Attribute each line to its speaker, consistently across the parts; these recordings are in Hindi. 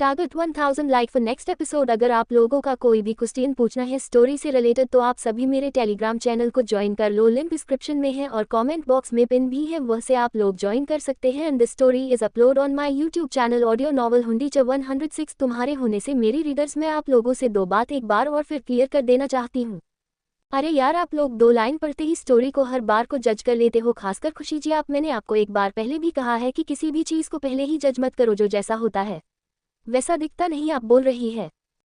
Speaker 1: Target 1000 like for next episode. अगर आप लोगों का कोई भी क्वेश्चन पूछना है स्टोरी से रिलेटेड तो आप सभी मेरे टेलीग्राम चैनल को ज्वाइन कर लो, लिंक डिस्क्रिप्शन में है और कमेंट बॉक्स में पिन भी है, वह से आप लोग ज्वाइन कर सकते हैं। And this story is upload on my YouTube channel audio novel हुंडी च 106। तुम्हारे होने से मेरी रीडर्स मैं आप लोगों से दो बात एक बार और फिर क्लियर कर देना चाहती हूँ। अरे यार, आप लोग दो लाइन पढ़ते ही स्टोरी को हर बार को जज कर लेते हो, खासकर खुशी जी। मैंने आपको एक बार पहले भी कहा है कि किसी भी चीज़ को पहले ही जज मत करो, जो जैसा होता है वैसा दिखता नहीं। आप बोल रही है,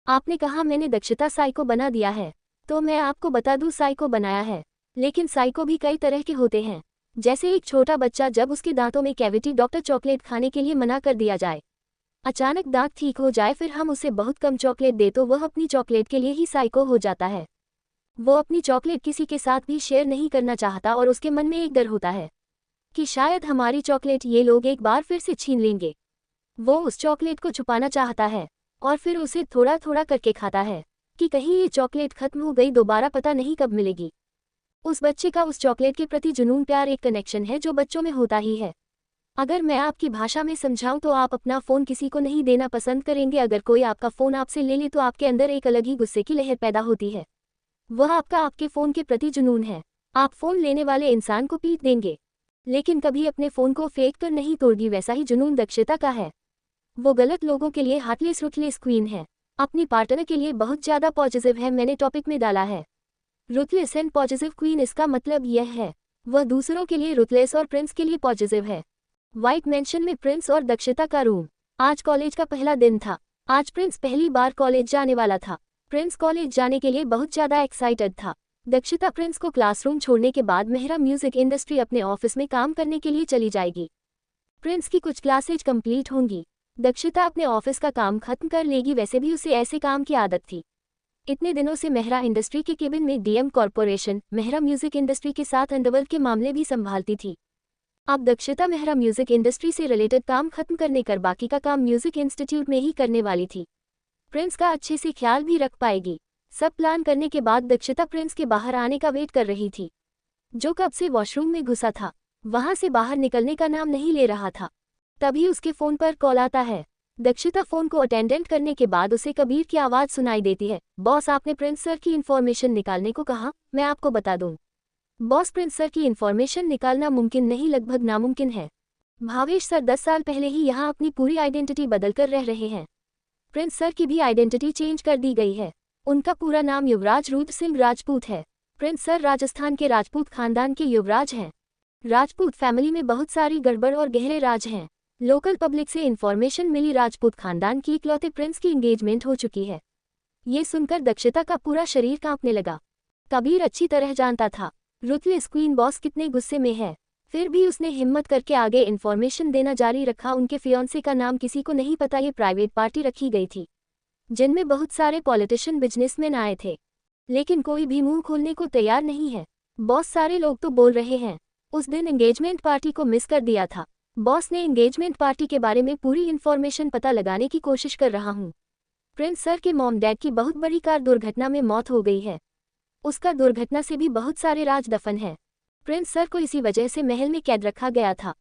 Speaker 1: आपने कहा मैंने दक्षता साइको बना दिया है, तो मैं आपको बता दूं साइको बनाया है, लेकिन साइको भी कई तरह के होते हैं। जैसे एक छोटा बच्चा जब उसके दांतों में कैविटी डॉक्टर चॉकलेट खाने के लिए मना कर दिया जाए, अचानक दांत ठीक हो जाए, फिर हम उसे बहुत कम चॉकलेट दे तो वह अपनी चॉकलेट के लिए ही साइको हो जाता है। वो अपनी चॉकलेट किसी के साथ भी शेयर नहीं करना चाहता और उसके मन में एक डर होता है कि शायद हमारी चॉकलेट ये लोग एक बार फिर से छीन लेंगे। वो उस चॉकलेट को छुपाना चाहता है और फिर उसे थोड़ा थोड़ा करके खाता है कि कहीं ये चॉकलेट खत्म हो गई, दोबारा पता नहीं कब मिलेगी। उस बच्चे का उस चॉकलेट के प्रति जुनून प्यार एक कनेक्शन है जो बच्चों में होता ही है। अगर मैं आपकी भाषा में समझाऊं तो आप अपना फ़ोन किसी को नहीं देना पसंद करेंगे। अगर कोई आपका फ़ोन आपसे ले ले तो आपके अंदर एक अलग ही गुस्से की लहर पैदा होती है। वह आपके फ़ोन के प्रति जुनून है। आप फ़ोन लेने वाले इंसान को पीट देंगे, लेकिन कभी अपने फ़ोन को फेंक कर नहीं तोड़गी। वैसा ही जुनून दक्षता का है। वो गलत लोगों के लिए हार्टलेस रुथलेस क्वीन है, अपनी पार्टनर के लिए बहुत ज़्यादा पॉजिटिव है। मैंने टॉपिक में डाला है रुथलेस एंड पॉजिटिव क्वीन। इसका मतलब यह है वह दूसरों के लिए रुथलेस और प्रिंस के लिए पॉजिटिव है। व्हाइट मैंशन में प्रिंस और दक्षता का रूम। आज कॉलेज का पहला दिन था। आज प्रिंस पहली बार कॉलेज जाने वाला था। प्रिंस कॉलेज जाने के लिए बहुत ज़्यादा एक्साइटेड था। दक्षता प्रिंस को क्लासरूम छोड़ने के बाद मेहरा म्यूजिक इंडस्ट्री अपने ऑफिस में काम करने के लिए चली जाएगी। प्रिंस की कुछ क्लासेज कंप्लीट होंगी। दक्षता अपने ऑफिस का काम खत्म कर लेगी। वैसे भी उसे ऐसे काम की आदत थी। इतने दिनों से मेहरा इंडस्ट्री के केबिन में DM corporation Mehra music industry के साथ अंडरवर्ल्ड के मामले भी संभालती थी। अब दक्षता मेहरा म्यूजिक इंडस्ट्री से रिलेटेड काम खत्म करने कर बाकी का काम म्यूजिक इंस्टीट्यूट में ही करने वाली थी। प्रिंस का अच्छे से ख्याल भी रख पाएगी। सब प्लान करने के बाद दक्षता प्रिंस के बाहर आने का वेट कर रही थी, जो कब से वॉशरूम में घुसा था। वहां से बाहर निकलने का नाम नहीं ले रहा था। तभी उसके फ़ोन पर कॉल आता है। दक्षता फ़ोन को अटेंडेंट करने के बाद उसे कबीर की आवाज़ सुनाई देती है। बॉस, आपने प्रिंस सर की इन्फॉर्मेशन निकालने को कहा, मैं आपको बता दूं। बॉस, प्रिंस सर की इन्फॉर्मेशन निकालना मुमकिन नहीं, लगभग नामुमकिन है। भावेश सर 10 साल पहले ही यहाँ अपनी पूरी आइडेंटिटी बदल कर रह रहे हैं। प्रिंस सर की भी आइडेंटिटी चेंज कर दी गई है। उनका पूरा नाम युवराज रूप सिंह राजपूत है। प्रिंस सर राजस्थान के राजपूत खानदान के युवराज हैं। राजपूत फैमिली में बहुत सारी गड़बड़ और गहरे राज हैं। लोकल पब्लिक से इन्फॉर्मेशन मिली, राजपूत खानदान की इकलौते प्रिंस की एंगेजमेंट हो चुकी है। ये सुनकर दक्षता का पूरा शरीर कांपने लगा। कबीर अच्छी तरह जानता था रुथलेस क्वीन बॉस कितने गुस्से में है, फिर भी उसने हिम्मत करके आगे इन्फॉर्मेशन देना जारी रखा। उनके फियांसे का नाम किसी को नहीं पता। ये प्राइवेट पार्टी रखी गई थी जिनमें बहुत सारे पॉलिटिशियन बिजनेसमैन आए थे, लेकिन कोई भी मुंह खोलने को तैयार नहीं है। बॉस, सारे लोग तो बोल रहे हैं उस दिन एंगेजमेंट पार्टी को मिस कर दिया था। बॉस ने एंगेजमेंट पार्टी के बारे में पूरी इन्फॉर्मेशन पता लगाने की कोशिश कर रहा हूँ। प्रिंस सर के मॉम डैड की बहुत बड़ी कार दुर्घटना में मौत हो गई है। उसका दुर्घटना से भी बहुत सारे राज दफन है। प्रिंस सर को इसी वजह से महल में कैद रखा गया था।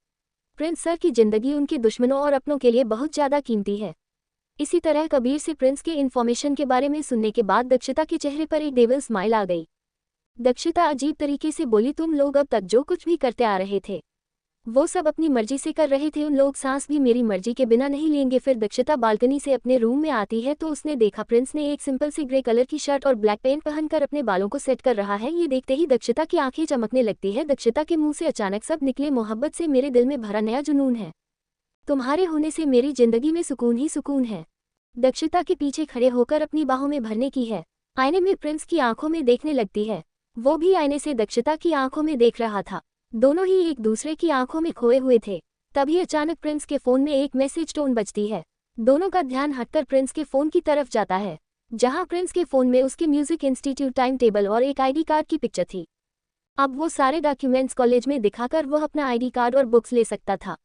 Speaker 1: प्रिंस सर की जिंदगी उनके दुश्मनों और अपनों के लिए बहुत ज़्यादा कीमती है। इसी तरह कबीर से प्रिंस के इन्फॉर्मेशन के बारे में सुनने के बाद दक्षता के चेहरे पर एक डेविल स्माइल आ गई। दक्षता अजीब तरीके से बोली, तुम लोग अब तक जो कुछ भी करते आ रहे थे वो सब अपनी मर्जी से कर रहे थे। उन लोग सांस भी मेरी मर्जी के बिना नहीं लेंगे। फिर दक्षता बालकनी से अपने रूम में आती है तो उसने देखा प्रिंस ने एक सिंपल सी ग्रे कलर की शर्ट और ब्लैक पेंट पहनकर अपने बालों को सेट कर रहा है। ये देखते ही दक्षता की आंखें चमकने लगती है। दक्षता के मुंह से अचानक सब निकले, मोहब्बत से मेरे दिल में भरा नया जुनून है। तुम्हारे होने से मेरी जिंदगी में सुकून ही सुकून है। दक्षता के पीछे खड़े होकर अपनी बाहों में भरने की है। आईने में प्रिंस की आंखों में देखने लगती है। वो भी आईने से दक्षता की आंखों में देख रहा था। दोनों ही एक दूसरे की आंखों में खोए हुए थे। तभी अचानक प्रिंस के फोन में एक मैसेज टोन बजती है। दोनों का ध्यान हटकर प्रिंस के फोन की तरफ जाता है, जहां प्रिंस के फोन में उसके म्यूजिक इंस्टीट्यूट टाइम टेबल और एक आईडी कार्ड की पिक्चर थी। अब वो सारे डॉक्यूमेंट्स कॉलेज में दिखाकर वह अपना आईडी कार्ड और बुक्स ले सकता था।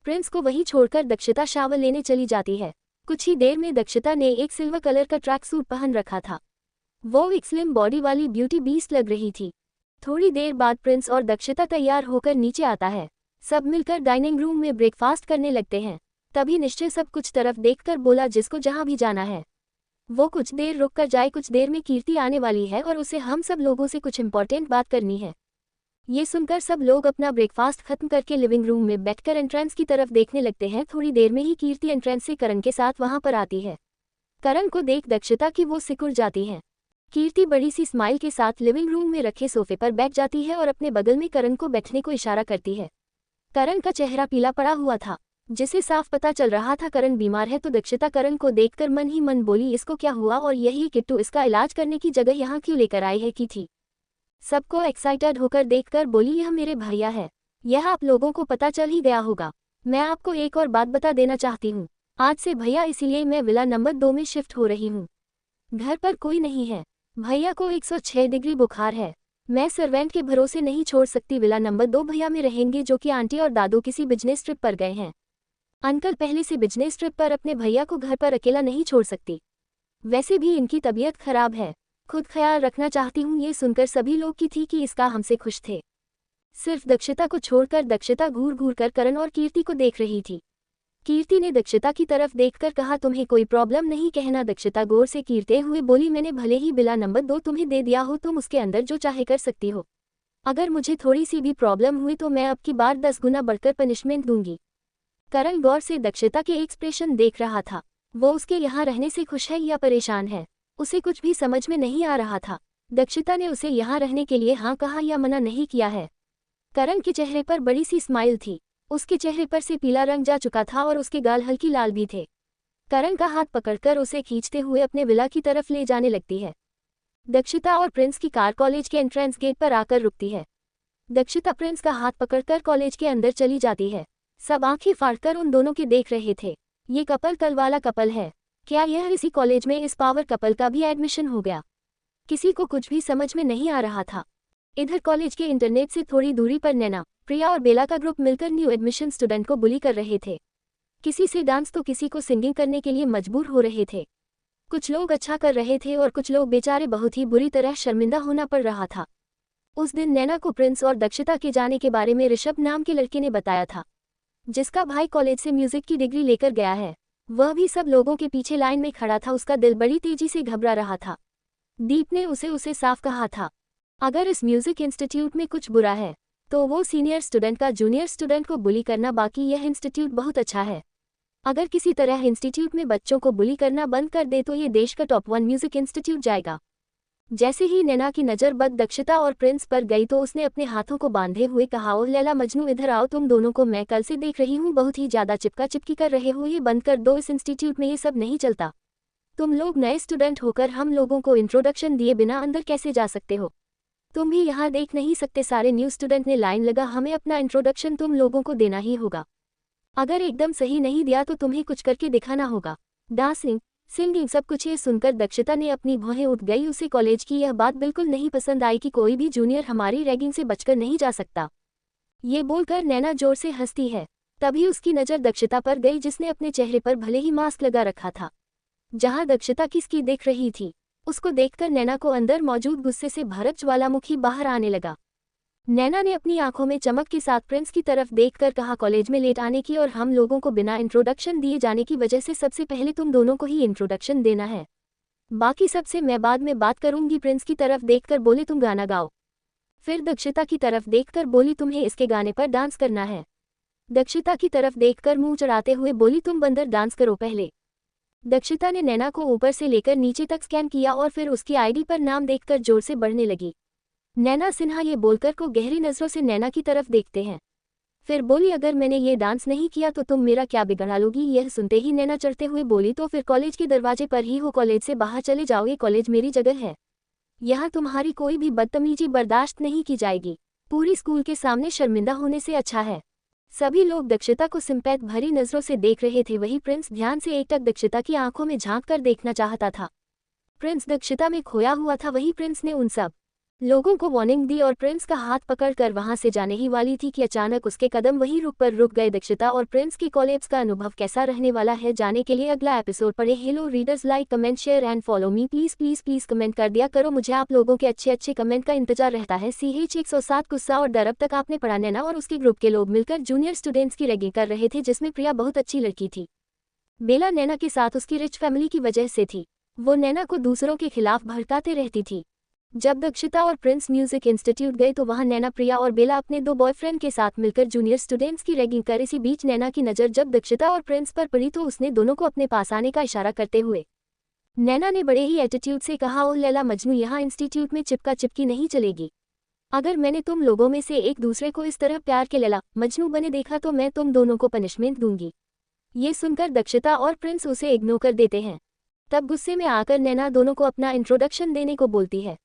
Speaker 1: प्रिंस को वहीं छोड़कर दक्षता शावर लेने चली जाती है। कुछ ही देर में दक्षता ने एक सिल्वर कलर का ट्रैक सूट पहन रखा था। वो एक स्लिम बॉडी वाली ब्यूटी बीस्ट लग रही थी। थोड़ी देर बाद प्रिंस और दक्षता तैयार होकर नीचे आता है। सब मिलकर डाइनिंग रूम में ब्रेकफास्ट करने लगते हैं। तभी निश्चय सब कुछ तरफ देखकर बोला, जिसको जहाँ भी जाना है वो कुछ देर रुक कर जाए, कुछ देर में कीर्ति आने वाली है और उसे हम सब लोगों से कुछ इम्पोर्टेंट बात करनी है। ये सुनकर सब लोग अपना ब्रेकफास्ट खत्म करके लिविंग रूम में बैठकर एंट्रेंस की तरफ देखने लगते हैं। थोड़ी देर में ही कीर्ति एंट्रेंस से करण के साथ वहां पर आती है। करण को देख दक्षिता की वो सिकुड़ जाती है। कीर्ति बड़ी सी स्माइल के साथ लिविंग रूम में रखे सोफे पर बैठ जाती है और अपने बगल में करण को बैठने को इशारा करती है। करण का चेहरा पीला पड़ा हुआ था, जिसे साफ पता चल रहा था करण बीमार है। तो दक्षिता करण को देखकर मन ही मन बोली, इसको क्या हुआ और यही किट्टू इसका इलाज करने की जगह यहाँ क्यों लेकर आई है की थी। सबको एक्साइटेड होकर देखकर बोली, यह मेरे भैया है। यह आप लोगों को पता चल ही गया होगा। मैं आपको एक और बात बता देना चाहती हूँ, आज से भैया इसीलिए मैं विला नंबर 2 में शिफ्ट हो रही हूँ। घर पर कोई नहीं है, भैया को 106 डिग्री बुखार है। मैं सर्वेंट के भरोसे नहीं छोड़ सकती। विला नंबर 2 भैया में रहेंगे, जो कि आंटी और दादू किसी बिजनेस ट्रिप पर गए हैं। अंकल पहले से बिजनेस ट्रिप पर अपने भैया को घर पर अकेला नहीं छोड़ सकती। वैसे भी इनकी तबीयत खराब है, खुद ख्याल रखना चाहती हूँ। ये सुनकर सभी लोग की थी कि इसका हमसे खुश थे। सिर्फ दक्षिता को छोड़कर दक्षिता घूर घूर कर करण और कीर्ति को देख रही थी। कीर्ति ने दक्षिता की तरफ देखकर कहा, तुम्हें कोई प्रॉब्लम नहीं कहना। दक्षिता गौर से कीरते हुए बोली, मैंने भले ही बिला नंबर 2 तुम्हें दे दिया हो, तुम उसके अंदर जो चाहे कर सकती हो। अगर मुझे थोड़ी सी भी प्रॉब्लम हुई तो मैं अब की बार 10 गुना बढ़कर पनिशमेंट दूंगी। करण गौर से दक्षिता के एक्सप्रेशन देख रहा था। वो उसके यहाँ रहने से खुश है या परेशान है, उसे कुछ भी समझ में नहीं आ रहा था। दक्षिता ने उसे यहाँ रहने के लिए हाँ कहा या मना नहीं किया है। करण के चेहरे पर बड़ी सी स्माइल थी। उसके चेहरे पर से पीला रंग जा चुका था और उसके गाल हल्की लाल भी थे। करण का हाथ पकड़कर उसे खींचते हुए अपने विला की तरफ ले जाने लगती है। दक्षिता और प्रिंस की कार कॉलेज के एंट्रेंस गेट पर आकर रुकती है। दक्षिता प्रिंस का हाथ पकड़कर कॉलेज के अंदर चली जाती है। सब आंखें फाड़कर उन दोनों के देख रहे थे। ये कपल कल वाला कपल है क्या? यह इसी कॉलेज में इस पावर कपल का भी एडमिशन हो गया? किसी को कुछ भी समझ में नहीं आ रहा था। इधर कॉलेज के इंटरनेट से थोड़ी दूरी पर नैना, प्रिया और बेला का ग्रुप मिलकर न्यू एडमिशन स्टूडेंट को बुली कर रहे थे। किसी से डांस तो किसी को सिंगिंग करने के लिए मजबूर हो रहे थे। कुछ लोग अच्छा कर रहे थे और कुछ लोग बेचारे बहुत ही बुरी तरह शर्मिंदा होना पड़ रहा था। उस दिन नैना को प्रिंस और दक्षिता के जाने के बारे में ऋषभ नाम के लड़के ने बताया था, जिसका भाई कॉलेज से म्यूजिक की डिग्री लेकर गया है। वह भी सब लोगों के पीछे लाइन में खड़ा था। उसका दिल बड़ी तेजी से घबरा रहा था। दीप ने उसे साफ कहा था, अगर इस म्यूजिक इंस्टीट्यूट में कुछ बुरा है तो वो सीनियर स्टूडेंट का जूनियर स्टूडेंट को बुली करना। बाकी यह इंस्टीट्यूट बहुत अच्छा है। अगर किसी तरह इंस्टीट्यूट में बच्चों को बुली करना बंद कर दे तो ये देश का टॉप 1 म्यूजिक इंस्टीट्यूट जाएगा। जैसे ही नैना की नज़र बद दक्षिता और प्रिंस पर गई तो उसने अपने हाथों को बांधे हुए कहा, ओ लैला मजनू इधर आओ, तुम दोनों को मैं कल से देख रही हूँ, बहुत ही ज़्यादा चिपका चिपकी कर रहे हो। ये बंद कर दो, इस इंस्टीट्यूट में ये सब नहीं चलता। तुम लोग नए स्टूडेंट होकर हम लोगों को इंट्रोडक्शन दिए बिना अंदर कैसे जा सकते हो? तुम भी यहाँ देख नहीं सकते? सारे न्यू स्टूडेंट ने लाइन लगा, हमें अपना इंट्रोडक्शन तुम लोगों को देना ही होगा। अगर एकदम सही नहीं दिया तो तुम्हें कुछ करके दिखाना होगा। डांसिंग, सिंगिंग, सब कुछ। ये सुनकर दक्षिता ने अपनी भौहें उठ गई। उसे कॉलेज की यह बात बिल्कुल नहीं पसंद आई कि कोई भी जूनियर हमारी रैगिंग से बचकर नहीं जा सकता। ये बोलकर नैना जोर से हंसती है। तभी उसकी नज़र दक्षिता पर गई, जिसने अपने चेहरे पर भले ही मास्क लगा रखा था। जहाँ दक्षिता किसकी देख रही थी, उसको देखकर नैना को अंदर मौजूद गुस्से से भरा ज्वालामुखी बाहर आने लगा। नैना ने अपनी आंखों में चमक के साथ प्रिंस की तरफ देखकर कहा, कॉलेज में लेट आने की और हम लोगों को बिना इंट्रोडक्शन दिए जाने की वजह से सबसे पहले तुम दोनों को ही इंट्रोडक्शन देना है। बाकी सबसे मैं बाद में बात करूंगी। प्रिंस की तरफ देखकर बोले, तुम गाना गाओ। फिर दक्षिता की तरफ देखकर बोली, तुम्हें इसके गाने पर डांस करना है। दक्षिता की तरफ देखकर मुंह चढ़ाते हुए बोली, तुम बंदर डांस करो पहले। दक्षिता ने नैना को ऊपर से लेकर नीचे तक स्कैन किया और फिर उसकी आईडी पर नाम देखकर जोर से बढ़ने लगी। नैना सिन्हा ये बोलकर को गहरी नज़रों से नैना की तरफ देखते हैं। फिर बोली, अगर मैंने ये डांस नहीं किया तो तुम मेरा क्या बिगड़ा लोगी? यह सुनते ही नैना चढ़ते हुए बोली, तो फिर कॉलेज के दरवाजे पर ही हो, कॉलेज से बाहर चले जाओगे। कॉलेज मेरी जगह है, यहाँ तुम्हारी कोई भी बदतमीजी बर्दाश्त नहीं की जाएगी। पूरी स्कूल के सामने शर्मिंदा होने से अच्छा है। सभी लोग दक्षिता को सिंपैथ भरी नज़रों से देख रहे थे। वही प्रिंस ध्यान से एकटक दक्षिता की आंखों में झांक कर देखना चाहता था। प्रिंस दक्षिता में खोया हुआ था। वही प्रिंस ने उन सब लोगों को वार्निंग दी और प्रिंस का हाथ पकड़कर वहां से जाने ही वाली थी कि अचानक उसके कदम वहीं रुक गए। दक्षिता और प्रिंस की कोलैप्स का अनुभव कैसा रहने वाला है, जाने के लिए अगला एपिसोड पढ़े। Hello readers, like comment share and follow me please please please comment कर दिया करो, मुझे आप लोगों के अच्छे अच्छे कमेंट का इंतजार रहता है। CH 107 गुस्सा और डर। अब तक आपने पढ़ा नैना और उसके ग्रुप के लोग मिलकर जूनियर स्टूडेंट्स की रैगिंग कर रहे थे, जिसमें प्रिया बहुत अच्छी लड़की थी। बेला नैना के साथ उसकी रिच फैमिली की वजह से थी। वो नैना को दूसरों के खिलाफ भड़काते रहती थी। जब दक्षिता और प्रिंस म्यूजिक इंस्टीट्यूट गए तो वहां नैना, प्रिया और बेला अपने 2 बॉयफ्रेंड के साथ मिलकर जूनियर स्टूडेंट्स की रैगिंग कर। इसी बीच नैना की नज़र जब दक्षिता और प्रिंस पर पड़ी तो उसने दोनों को अपने पास आने का इशारा करते हुए नैना ने बड़े ही एटीट्यूड से कहा, ओ लैला मजनू, यहाँ इंस्टीट्यूट में चिपका चिपकी नहीं चलेगी। अगर मैंने तुम लोगों में से एक दूसरे को इस तरह प्यार के लैला मजनू बने देखा तो मैं तुम दोनों को पनिशमेंट दूंगी। ये सुनकर दक्षिता और प्रिंस उसे इग्नोर कर देते हैं। तब गुस्से में आकर नैना दोनों को अपना इंट्रोडक्शन देने को बोलती है।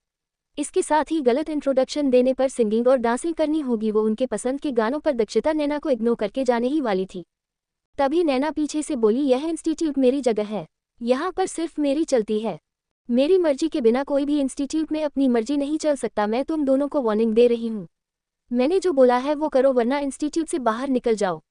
Speaker 1: इसके साथ ही गलत इंट्रोडक्शन देने पर सिंगिंग और डांसिंग करनी होगी। वो उनके पसंद के गानों पर दक्षिता नैना को इग्नोर करके जाने ही वाली थी। तभी नैना पीछे से बोली, यह इंस्टीट्यूट मेरी जगह है, यहाँ पर सिर्फ मेरी चलती है। मेरी मर्जी के बिना कोई भी इंस्टीट्यूट में अपनी मर्जी नहीं चल सकता। मैं तुम दोनों को वार्निंग दे रही हूँ, मैंने जो बोला है वो करो वरना इंस्टीट्यूट से बाहर निकल जाओ।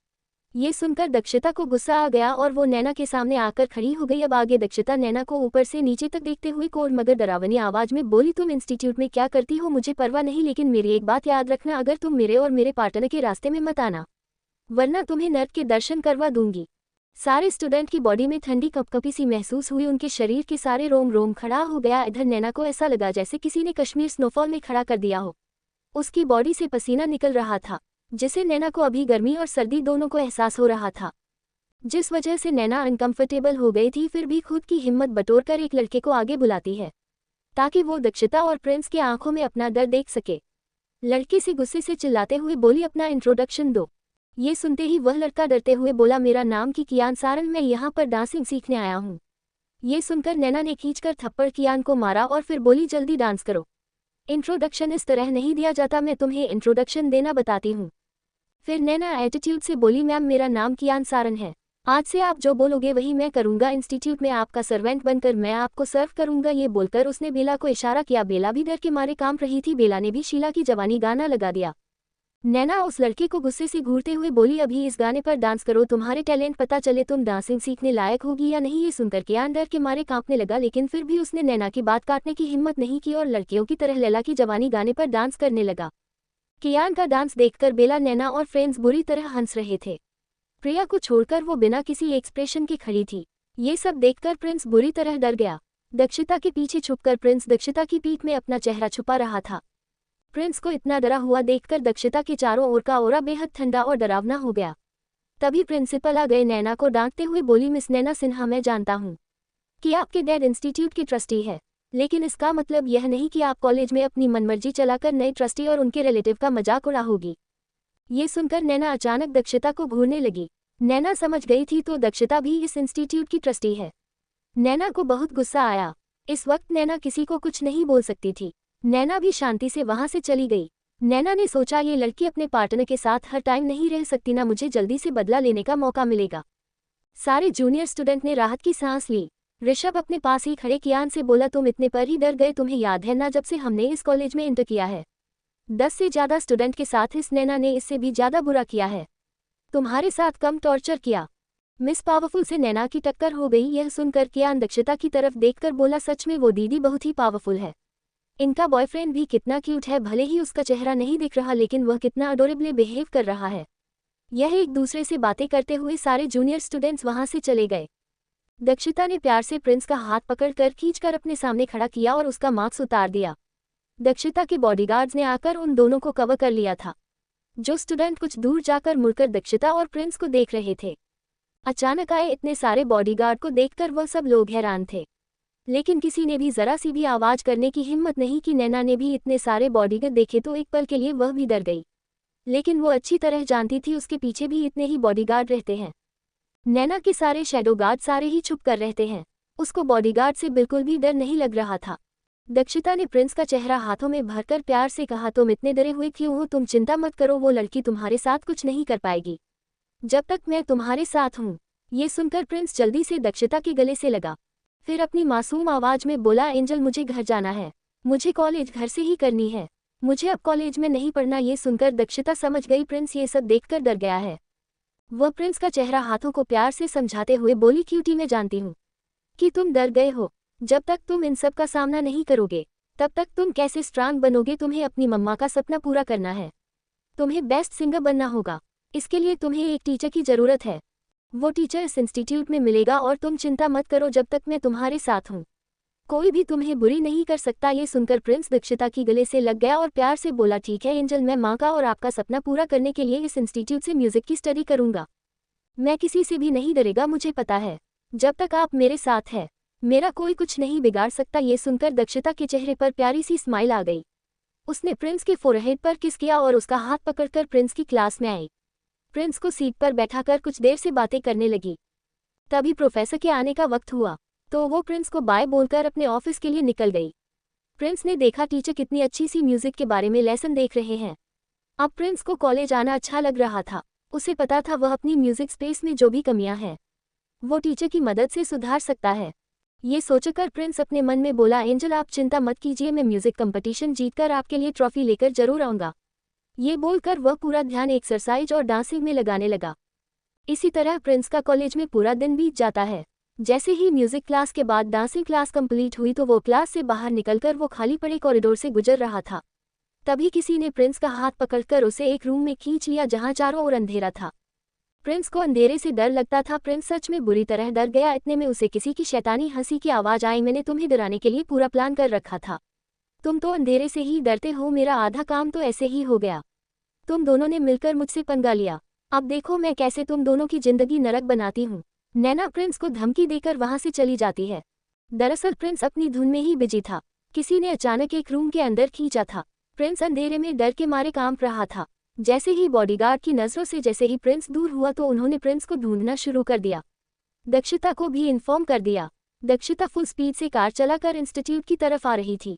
Speaker 1: ये सुनकर दक्षिता को गुस्सा आ गया और वो नैना के सामने आकर खड़ी हो गई। अब आगे दक्षिता नैना को ऊपर से नीचे तक देखते हुए कोड मगर डरावनी आवाज में बोली, तुम इंस्टीट्यूट में क्या करती हो मुझे परवाह नहीं, लेकिन मेरी एक बात याद रखना, अगर तुम मेरे और मेरे पार्टनर के रास्ते में मत आना, वरना तुम्हें नर्क के दर्शन करवा दूंगी। सारे स्टूडेंट की बॉडी में ठंडी कपकपी सी महसूस हुई, उनके शरीर के सारे रोम रोम खड़ा हो गया। इधर नैना को ऐसा लगा जैसे किसी ने कश्मीर स्नोफॉल में खड़ा कर दिया हो। उसकी बॉडी से पसीना निकल रहा था, जिससे नैना को अभी गर्मी और सर्दी दोनों को एहसास हो रहा था, जिस वजह से नैना अनकंफर्टेबल हो गई थी। फिर भी खुद की हिम्मत बटोरकर एक लड़के को आगे बुलाती है ताकि वो दक्षिता और प्रिंस की आंखों में अपना डर देख सके। लड़की से गुस्से से चिल्लाते हुए बोली, अपना इंट्रोडक्शन दो। ये सुनते ही वह लड़का डरते हुए बोला, मेरा नाम कियान सारंग, मैं यहाँ पर डांसिंग सीखने आया हूँ। ये सुनकर नैना ने खींचकर थप्पड़ कियान को मारा और फिर बोली, जल्दी डांस करो। इंट्रोडक्शन इस तरह नहीं दिया जाता, मैं तुम्हें इंट्रोडक्शन देना बताती हूँ। फिर नैना एटीट्यूड से बोली, मैम मेरा नाम कियान सारंग है, आज से आप जो बोलोगे वही मैं करूंगा। इंस्टीट्यूट में आपका सर्वेंट बनकर मैं आपको सर्व करूंगा। ये बोलकर उसने बेला को इशारा किया। बेला भी डर के मारे कांप रही थी। बेला ने भी शीला की जवानी गाना लगा दिया। नैना उस लड़के को गुस्से से घूरते हुए बोली, अभी इस गाने पर डांस करो, तुम्हारे टैलेंट पता चले तुम डांसिंग सीखने लायक होगी या नहीं। ये सुनकर कियान डर के मारे कांपने लगा, लेकिन फिर भी उसने नैना की बात काटने की हिम्मत नहीं की और लड़कियों की तरह लैला की जवानी गाने पर डांस करने लगा। कियान का डांस देखकर बेला, नैना और फ्रेंड्स बुरी तरह हंस रहे थे। प्रिया को छोड़कर वो बिना किसी एक्सप्रेशन के खड़ी थी। ये सब देखकर प्रिंस बुरी तरह डर गया। दक्षिता के पीछे छुपकर प्रिंस दक्षिता की पीठ में अपना चेहरा छुपा रहा था। प्रिंस को इतना डरा हुआ देखकर दक्षिता के चारों ओर का ओरा बेहद ठंडा और डरावना हो गया। तभी प्रिंसिपल आ गए। नैना को डांटते हुए बोली, मिस नैना सिन्हा, मैं जानता हूँ कि आपके डैड इंस्टीट्यूट की ट्रस्टी है, लेकिन इसका मतलब यह नहीं कि आप कॉलेज में अपनी मनमर्जी चलाकर नए ट्रस्टी और उनके रिलेटिव का मजाक उड़ाओगी। ये सुनकर नैना अचानक दक्षिता को घूरने लगी। नैना समझ गई थी तो दक्षिता भी इस इंस्टीट्यूट की ट्रस्टी है। नैना को बहुत गुस्सा आया। इस वक्त नैना किसी को कुछ नहीं बोल सकती थी। नैना भी शांति से वहां से चली गई। नैना ने सोचा, ये लड़की अपने पार्टनर के साथ हर टाइम नहीं रह सकती ना, मुझे जल्दी से बदला लेने का मौका मिलेगा। सारे जूनियर स्टूडेंट ने राहत की सांस ली। ऋषभ अपने पास ही खड़े कियान से बोला, तुम इतने पर ही डर गए, तुम्हें याद है ना जब से हमने इस कॉलेज में इंटर किया है 10 से ज्यादा स्टूडेंट के साथ इस नैना ने इससे भी ज्यादा बुरा किया है, तुम्हारे साथ कम टॉर्चर किया। मिस पावरफुल से नैना की टक्कर हो गई। यह सुनकर कियान दक्षिता की तरफ देखकर बोला, सच में वो दीदी बहुत ही पावरफुल है। इनका बॉयफ्रेंड भी कितना क्यूट है, भले ही उसका चेहरा नहीं दिख रहा लेकिन वह कितना अडोरेबल बिहेव कर रहा है। यह एक दूसरे से बातें करते हुए सारे जूनियर स्टूडेंट्स वहां से चले गए। दक्षिता ने प्यार से प्रिंस का हाथ पकड़कर खींचकर अपने सामने खड़ा किया और उसका मास्क उतार दिया। दक्षिता के बॉडीगार्ड्स ने आकर उन दोनों को कवर कर लिया था। जो स्टूडेंट कुछ दूर जाकर मुड़कर दक्षिता और प्रिंस को देख रहे थे। अचानक आए इतने सारे बॉडीगार्ड को देखकर वह सब लोग हैरान थे, लेकिन किसी ने भी जरा सी भी आवाज करने की हिम्मत नहीं की। नैना ने भी इतने सारे बॉडीगार्ड देखे तो एक पल के लिए वह भी डर गई, लेकिन वो अच्छी तरह जानती थी उसके पीछे भी इतने ही बॉडीगार्ड रहते हैं। नैना के सारे शैडो गार्ड सारे ही छुप कर रहते हैं। उसको बॉडीगार्ड से बिल्कुल भी डर नहीं लग रहा था। दक्षिता ने प्रिंस का चेहरा हाथों में भरकर प्यार से कहा, तुम इतने डरे हुए क्यों हो? तुम चिंता मत करो, वो लड़की तुम्हारे साथ कुछ नहीं कर पाएगी जब तक मैं तुम्हारे साथ हूँ। ये सुनकर प्रिंस जल्दी से दक्षिता के गले से लगा, फिर अपनी मासूम आवाज में बोला, एंजल मुझे घर जाना है, मुझे कॉलेज घर से ही करनी है। मुझे अब कॉलेज में नहीं पढ़ना। ये सुनकर दक्षिता समझ गई प्रिंस ये सब देखकर डर गया है। वह प्रिंस का चेहरा हाथों को प्यार से समझाते हुए बोली, क्यूटी, मैं जानती हूँ कि तुम डर गए हो। जब तक तुम इन सब का सामना नहीं करोगे तब तक तुम कैसे स्ट्रांग बनोगे। तुम्हें अपनी मम्मा का सपना पूरा करना है। तुम्हें बेस्ट सिंगर बनना होगा। इसके लिए तुम्हें एक टीचर की जरूरत है। वो टीचर इस इंस्टीट्यूट में मिलेगा और तुम चिंता मत करो जब तक मैं तुम्हारे साथ हूँ। कोई भी तुम्हें बुरी नहीं कर सकता। ये सुनकर प्रिंस दक्षिता की गले से लग गया और प्यार से बोला, ठीक है एंजल, मैं माँ का और आपका सपना पूरा करने के लिए इस इंस्टीट्यूट से म्यूजिक की स्टडी करूंगा। मैं किसी से भी नहीं डरेगा। मुझे पता है जब तक आप मेरे साथ हैं मेरा कोई कुछ नहीं बिगाड़ सकता। ये सुनकर दक्षिता के चेहरे पर प्यारी सी स्माइल आ गई। उसने प्रिंस के फोरहेड पर किस किया और उसका हाथ पकड़कर प्रिंस की क्लास में आई। प्रिंस को सीट पर बैठाकर कुछ देर से बातें करने लगी। तभी प्रोफेसर के आने का वक्त हुआ तो वो प्रिंस को बाय बोलकर अपने ऑफिस के लिए निकल गई। प्रिंस ने देखा टीचर कितनी अच्छी सी म्यूजिक के बारे में लेसन देख रहे हैं। अब प्रिंस को कॉलेज आना अच्छा लग रहा था। उसे पता था वह अपनी म्यूजिक स्पेस में जो भी कमियां हैं वो टीचर की मदद से सुधार सकता है। ये सोचकर प्रिंस अपने मन में बोला, एंजल आप चिंता मत कीजिए, मैं म्यूजिक कंपटीशन जीतकर आपके लिए ट्रॉफी लेकर जरूर आऊंगा। ये बोलकर वह पूरा ध्यान एक्सरसाइज और डांसिंग में लगाने लगा। इसी तरह प्रिंस का कॉलेज में पूरा दिन बीत जाता है। जैसे ही म्यूजिक क्लास के बाद डांसिंग क्लास कंप्लीट हुई तो वो क्लास से बाहर निकलकर वो खाली पड़े कॉरिडोर से गुजर रहा था। तभी किसी ने प्रिंस का हाथ पकड़कर उसे एक रूम में खींच लिया जहां चारों ओर अंधेरा था। प्रिंस को अंधेरे से डर लगता था। प्रिंस सच में बुरी तरह डर गया। इतने में उसे किसी की शैतानी हंसी की आवाज आई, मैंने तुम्हें डराने के लिए पूरा प्लान कर रखा था। तुम तो अंधेरे से ही डरते हो। मेरा आधा काम तो ऐसे ही हो गया। तुम दोनों ने मिलकर मुझसे पंगा लिया। अब देखो मैं कैसे तुम दोनों की जिंदगी नरक बनाती हूँ। नैना प्रिंस को धमकी देकर वहां से चली जाती है। दरअसल प्रिंस अपनी धुन में ही बिजी था। किसी ने अचानक एक रूम के अंदर खींचा था। प्रिंस अंधेरे में डर के मारे कांप रहा था। जैसे ही बॉडीगार्ड की नजरों से जैसे ही प्रिंस दूर हुआ तो उन्होंने प्रिंस को ढूंढना शुरू कर दिया। दक्षिता को भी इन्फॉर्म कर दिया। दक्षिता फुल स्पीड से कार चलाकर इंस्टीट्यूट की तरफ आ रही थी।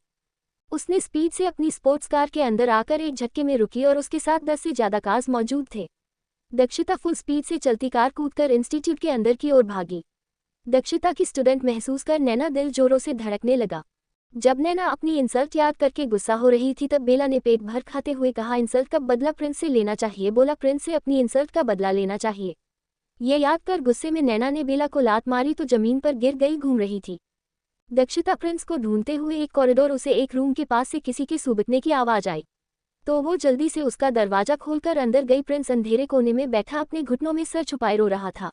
Speaker 1: उसने स्पीड से अपनी स्पोर्ट्स कार के अंदर आकर एक झटके में रुकी और उसके साथ 10 से ज्यादा कार्स मौजूद थे। दक्षिता फुल स्पीड से चलती कार कूदकर इंस्टीट्यूट के अंदर की ओर भागी। दक्षिता की स्टूडेंट महसूस कर नैना दिल जोरों से धड़कने लगा। जब नैना अपनी इंसल्ट याद करके गुस्सा हो रही थी तब बेला ने पेट भर खाते हुए कहा, इंसल्ट का बदला प्रिंस से लेना चाहिए। बोला, प्रिंस से अपनी इंसल्ट का बदला लेना चाहिए। ये याद कर गुस्से में नैना ने बेला को लात मारी तो जमीन पर गिर गई घूम रही थी। दक्षिता प्रिंस को ढूंढते हुए एक कॉरिडोर उसे एक रूम के पास से किसी के सूबकने की आवाज आई तो वो जल्दी से उसका दरवाजा खोलकर अंदर गई। प्रिंस अंधेरे कोने में बैठा अपने घुटनों में सर छुपाए रो रहा था।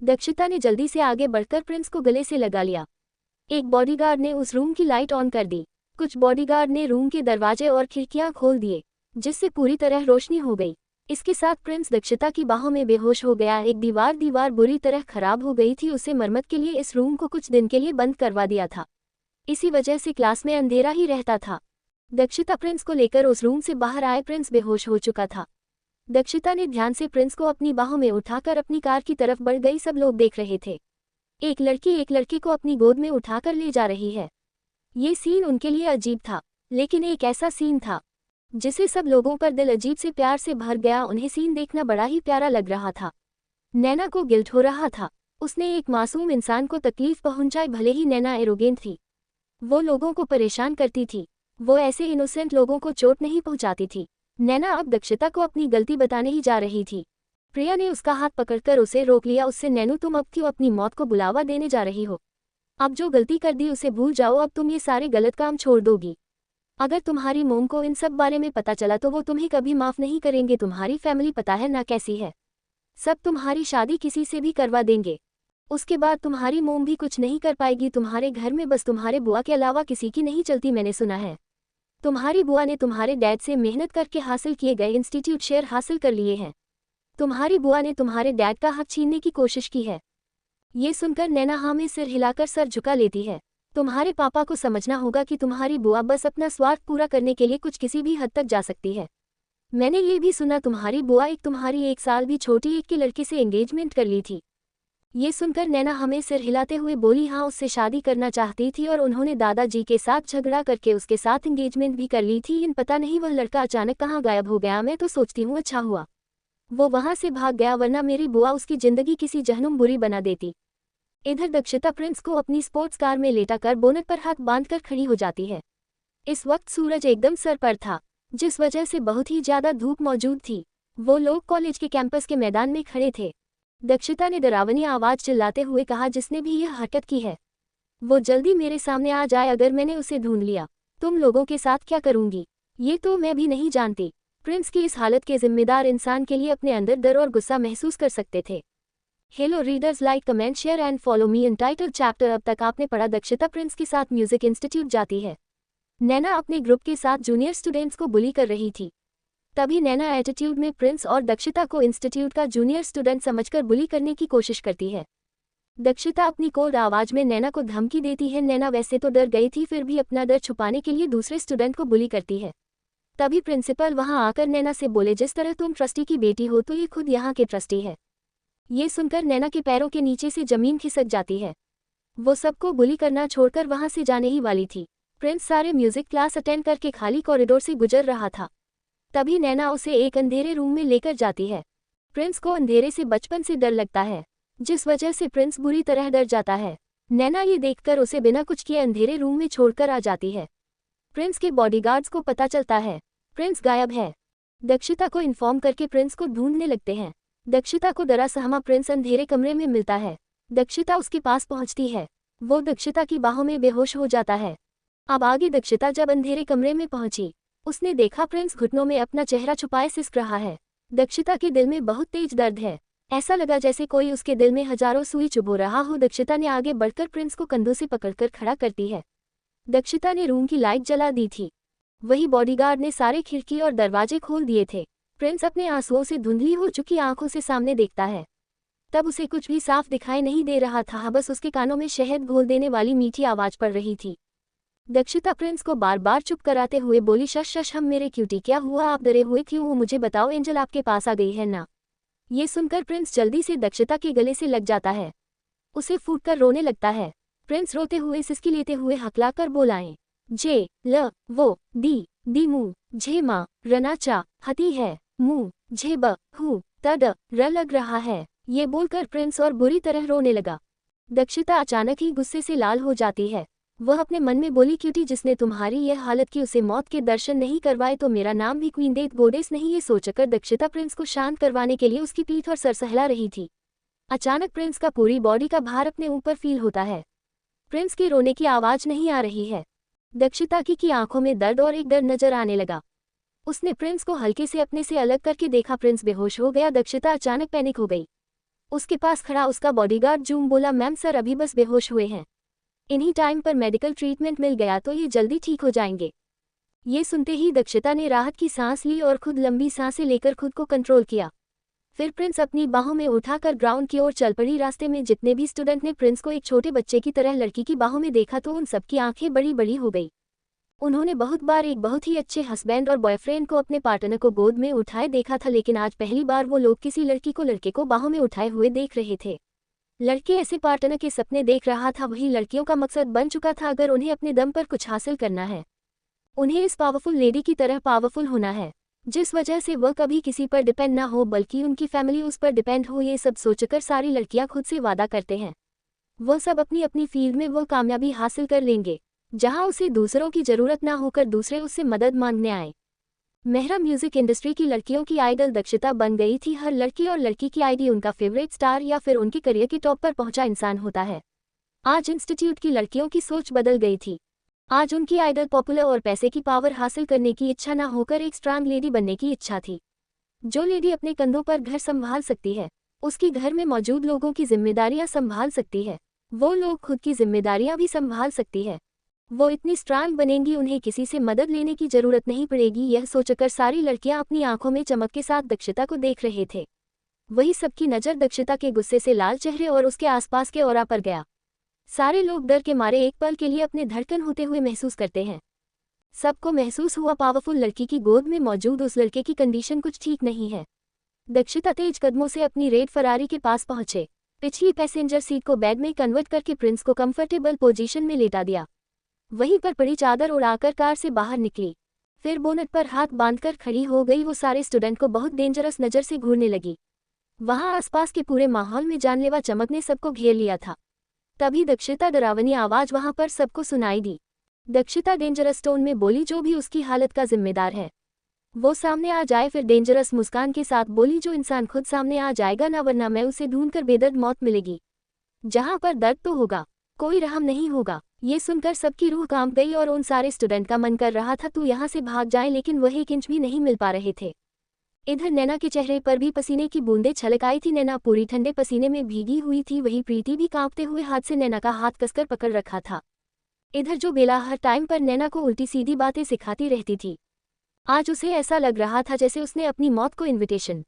Speaker 1: दक्षिता ने जल्दी से आगे बढ़कर प्रिंस को गले से लगा लिया। एक बॉडीगार्ड ने उस रूम की लाइट ऑन कर दी। कुछ बॉडीगार्ड ने रूम के दरवाजे और खिड़कियां खोल दिए जिससे पूरी तरह रोशनी हो गई। इसके साथ प्रिंस दक्षिता की बाहों में बेहोश हो गया। एक दीवार बुरी तरह खराब हो गई थी। उसे मरम्मत के लिए इस रूम को कुछ दिन के लिए बंद करवा दिया था। इसी वजह से क्लास में अंधेरा ही रहता था। दक्षिता प्रिंस को लेकर उस रूम से बाहर आए। प्रिंस बेहोश हो चुका था। दक्षिता ने ध्यान से प्रिंस को अपनी बाहों में उठाकर अपनी कार की तरफ बढ़ गई। सब लोग देख रहे थे। एक लड़की एक लड़के को अपनी गोद में उठाकर ले जा रही है। ये सीन उनके लिए अजीब था, लेकिन एक ऐसा सीन था जिसे सब लोगों पर दिल अजीब से प्यार से भर गया। उन्हें सीन देखना बड़ा ही प्यारा लग रहा था। नैना को गिल्ट हो रहा था। उसने एक मासूम इंसान को तकलीफ पहुंचाई। भले ही नैना एरोगेंट थी, वो लोगों को परेशान करती थी, वो ऐसे इनोसेंट लोगों को चोट नहीं पहुंचाती थी। नैना अब दक्षिता को अपनी गलती बताने ही जा रही थी। प्रिया ने उसका हाथ पकड़कर उसे रोक लिया। उससे, नैनू तुम अब क्यों अपनी मौत को बुलावा देने जा रही हो? अब जो गलती कर दी उसे भूल जाओ। अब तुम ये सारे गलत काम छोड़ दोगी। अगर तुम्हारी मोम को इन सब बारे में पता चला तो वो तुम्हें कभी माफ नहीं करेंगे। तुम्हारी फैमिली पता है ना कैसी है। सब तुम्हारी शादी किसी से भी करवा देंगे। उसके बाद तुम्हारी मोम भी कुछ नहीं कर पाएगी। तुम्हारे घर में बस तुम्हारे बुआ के अलावा किसी की नहीं चलती। मैंने सुना है तुम्हारी बुआ ने तुम्हारे डैड से मेहनत करके हासिल किए गए इंस्टीट्यूट शेयर हासिल कर लिए हैं। तुम्हारी बुआ ने तुम्हारे डैड का हक छीनने की कोशिश की है। ये सुनकर नैना हाँ में सिर हिलाकर सर झुका लेती है। तुम्हारे पापा को समझना होगा कि तुम्हारी बुआ बस अपना स्वार्थ पूरा करने के लिए कुछ किसी भी हद तक जा सकती है। मैंने ये भी सुना तुम्हारी बुआ तुम्हारी 1 साल भी छोटी एक के लड़के से एंगेजमेंट कर ली थी। ये सुनकर नैना हमें सिर हिलाते हुए बोली, हाँ उससे शादी करना चाहती थी और उन्होंने दादाजी के साथ झगड़ा करके उसके साथ एंगेजमेंट भी कर ली थी। इन पता नहीं वह लड़का अचानक कहाँ गायब हो गया। मैं तो सोचती हूँ अच्छा हुआ वो वहां से भाग गया, वरना मेरी बुआ उसकी जिंदगी किसी जहनुम बुरी बना देती। इधर दक्षिता प्रिंस को अपनी स्पोर्ट्स कार में लेटाकर बोनट पर हाथ बांधकर खड़ी हो जाती है। इस वक्त सूरज एकदम सर पर था, जिस वजह से बहुत ही ज्यादा धूप मौजूद थी। वो लोग कॉलेज के कैंपस के मैदान में खड़े थे। दक्षिता ने डरावनी आवाज चिल्लाते हुए कहा, जिसने भी यह हरकत की है वो जल्दी मेरे सामने आ जाए। अगर मैंने उसे ढूंढ लिया तुम लोगों के साथ क्या करूंगी ये तो मैं भी नहीं जानती। प्रिंस की इस हालत के जिम्मेदार इंसान के लिए अपने अंदर डर और गुस्सा महसूस कर सकते थे। Hello readers, like comment share and follow me in title chapter. अब तक आपने पढ़ा दक्षिता प्रिंस के साथ म्यूजिक इंस्टीट्यूट जाती है। नैना अपने ग्रुप के साथ जूनियर स्टूडेंट्स को बुली कर रही थी। तभी नैना एटीट्यूड में प्रिंस और दक्षिता को इंस्टीट्यूट का जूनियर स्टूडेंट समझकर बुली करने की कोशिश करती है। दक्षिता अपनी कोल्ड आवाज में नैना को धमकी देती है। नैना वैसे तो डर गई थी, फिर भी अपना डर छुपाने के लिए दूसरे स्टूडेंट को बुली करती है। तभी प्रिंसिपल वहां आकर नैना से बोले, जिस तरह तुम ट्रस्टी की बेटी हो तो ये खुद यहाँ के ट्रस्टी है। ये सुनकर नैना के पैरों के नीचे से जमीन खिसक जाती है। वो सबको बुली करना छोड़कर वहां से जाने ही वाली थी। प्रिंस सारे म्यूजिक क्लास अटेंड करके खाली कॉरिडोर से गुजर रहा था। तभी नैना उसे एक अंधेरे रूम में लेकर जाती है। प्रिंस को अंधेरे से बचपन से डर लगता है, जिस वजह से प्रिंस बुरी तरह डर जाता है। नैना ये देखकर उसे बिना कुछ किए अंधेरे रूम में छोड़कर आ जाती है। प्रिंस के बॉडीगार्ड्स को पता चलता है प्रिंस गायब है। दक्षिता को इन्फॉर्म करके प्रिंस को ढूंढने लगते हैं। दक्षिता को डरा सहमा प्रिंस अंधेरे कमरे में मिलता है। दक्षिता उसके पास पहुंचती है। वो दक्षिता की बाहों में बेहोश हो जाता है। अब आगे दक्षिता जब अंधेरे कमरे में पहुंची, उसने देखा प्रिंस घुटनों में अपना चेहरा छुपाए सिसक रहा है। दक्षिता के दिल में बहुत तेज दर्द है। ऐसा लगा जैसे कोई उसके दिल में हजारों सुई चुभो रहा हो। दक्षिता ने आगे बढ़कर प्रिंस को कंधों से पकड़कर खड़ा करती है। दक्षिता ने रूम की लाइट जला दी थी। वही बॉडीगार्ड ने सारे खिड़की और दरवाजे खोल दिए थे। प्रिंस अपने आंसुओं से धुंधली हो चुकी आंखों से सामने देखता है। तब उसे कुछ भी साफ दिखाई नहीं दे रहा था, बस उसके कानों में शहद घोल देने वाली मीठी आवाज पड़ रही थी। दक्षिता प्रिंस को बार बार चुप कराते हुए बोली, शश शश हम मेरे क्यूटी, क्या हुआ, आप डरे हुए क्यों हो, मुझे बताओ, एंजल आपके पास आ गई है ना। ये सुनकर प्रिंस जल्दी से दक्षिता के गले से लग जाता है। उसे फूटकर रोने लगता है। प्रिंस रोते हुए सिसकी लेते हुए हकलाकर बोलाएं, जे ल वो दी मु झे मा रनाचा हती है मु झे ब हु तड र लग रहा है। ये बोलकर प्रिंस और बुरी तरह रोने लगा। दक्षिता अचानक ही गुस्से से लाल हो जाती है। वह अपने मन में बोली, क्यूटी जिसने तुम्हारी यह हालत की उसे मौत के दर्शन नहीं करवाए तो मेरा नाम भी क्वीन डेथ गोडेस नहीं। ये सोचकर दक्षिता प्रिंस को शांत करवाने के लिए उसकी पीठ और सर सहला रही थी। अचानक प्रिंस का पूरी बॉडी का भार अपने ऊपर फील होता है। प्रिंस की रोने की आवाज नहीं आ रही है। दक्षिता की आंखों में दर्द और एक डर नजर आने लगा। उसने प्रिंस को हल्के से अपने से अलग करके देखा। प्रिंस बेहोश हो गया। दक्षिता अचानक पैनिक हो गई। उसके पास खड़ा उसका बॉडीगार्ड जूम बोला, मैम सर अभी बस बेहोश हुए हैं, इन्हीं टाइम पर मेडिकल ट्रीटमेंट मिल गया तो ये जल्दी ठीक हो जाएंगे। ये सुनते ही दक्षिता ने राहत की सांस ली और खुद लंबी सांसें लेकर खुद को कंट्रोल किया। फिर प्रिंस अपनी बाहों में उठाकर ग्राउंड की ओर चल पड़ी। रास्ते में जितने भी स्टूडेंट ने प्रिंस को एक छोटे बच्चे की तरह लड़की की बाहों में देखा तो उन सबकी आंखें बड़ी बड़ी हो गई। उन्होंने बहुत बार एक बहुत ही अच्छे हस्बैंड और बॉयफ्रेंड को अपने पार्टनर को गोद में उठाए देखा था, लेकिन आज पहली बार वो लोग किसी लड़की को लड़के को बाहों में उठाए हुए देख रहे थे। लड़के ऐसे पार्टनर के सपने देख रहा था, वही लड़कियों का मकसद बन चुका था। अगर उन्हें अपने दम पर कुछ हासिल करना है, उन्हें इस पावरफुल लेडी की तरह पावरफुल होना है, जिस वजह से वह कभी किसी पर डिपेंड ना हो बल्कि उनकी फैमिली उस पर डिपेंड हो। ये सब सोचकर सारी लड़कियां खुद से वादा करते हैं वह सब अपनी अपनी फील्ड में वह कामयाबी हासिल कर लेंगे, जहां उसे दूसरों की जरूरत ना होकर दूसरे उससे मदद मांगने आए। मेहरा म्यूजिक इंडस्ट्री की लड़कियों की आइडल दक्षिता बन गई थी। हर लड़की और लड़की की आईडी उनका फेवरेट स्टार या फिर उनके करियर के टॉप पर पहुंचा इंसान होता है। आज इंस्टीट्यूट की लड़कियों की सोच बदल गई थी। आज उनकी आइडल पॉपुलर और पैसे की पावर हासिल करने की इच्छा न होकर एक स्ट्रांग लेडी बनने की इच्छा थी। जो लेडी अपने कंधों पर घर संभाल सकती है, उसकी घर में मौजूद लोगों की जिम्मेदारियां संभाल सकती है, वो लोग खुद की जिम्मेदारियां भी संभाल सकती है। वो इतनी स्ट्रांग बनेंगी, उन्हें किसी से मदद लेने की जरूरत नहीं पड़ेगी। यह सोचकर सारी लड़कियां अपनी आंखों में चमक के साथ दक्षिता को देख रहे थे। वही सबकी नज़र दक्षिता के गुस्से से लाल चेहरे और उसके आसपास के ऑरा पर गया। सारे लोग डर के मारे एक पल के लिए अपने धड़कन होते हुए महसूस करते हैं। सबको महसूस हुआ पावरफुल लड़की की गोद में मौजूद उस लड़के की कंडीशन कुछ ठीक नहीं है। दक्षिता तेज कदमों से अपनी रेड फरारी के पास पहुंचे। पिछली पैसेंजर सीट को बेड में कन्वर्ट करके प्रिंस को कंफर्टेबल पोजीशन में लेटा दिया। वहीं पर पड़ी चादर उड़ाकर कार से बाहर निकली। फिर बोनट पर हाथ बांधकर खड़ी हो गई। वो सारे स्टूडेंट को बहुत डेंजरस नज़र से घूरने लगी। वहां आसपास के पूरे माहौल में जानलेवा चमक ने सबको घेर लिया था। तभी दक्षिता डरावनी आवाज वहां पर सबको सुनाई दी। दक्षिता डेंजरस टोन में बोली, जो भी उसकी हालत का जिम्मेदार है वो सामने आ जाए। फिर डेंजरस मुस्कान के साथ बोली, जो इंसान खुद सामने आ जाएगा ना, वरना मैं उसे ढूंढकर बेदर्द मौत मिलेगी। जहां पर दर्द तो होगा, कोई रहम नहीं होगा। ये सुनकर सबकी रूह कांप गई और उन सारे स्टूडेंट का मन कर रहा था तू यहाँ से भाग जाए, लेकिन वह एक इंच भी नहीं मिल पा रहे थे। इधर नैना के चेहरे पर भी पसीने की बूंदें छलक आई थी। नैना पूरी ठंडे पसीने में भीगी हुई थी। वही प्रीति भी कांपते हुए हाथ से नैना का हाथ कसकर पकड़ रखा था। इधर जो बेला हर टाइम पर नैना को उल्टी सीधी बातें सिखाती रहती थी, आज उसे ऐसा लग रहा था जैसे उसने अपनी मौत को इनविटेशन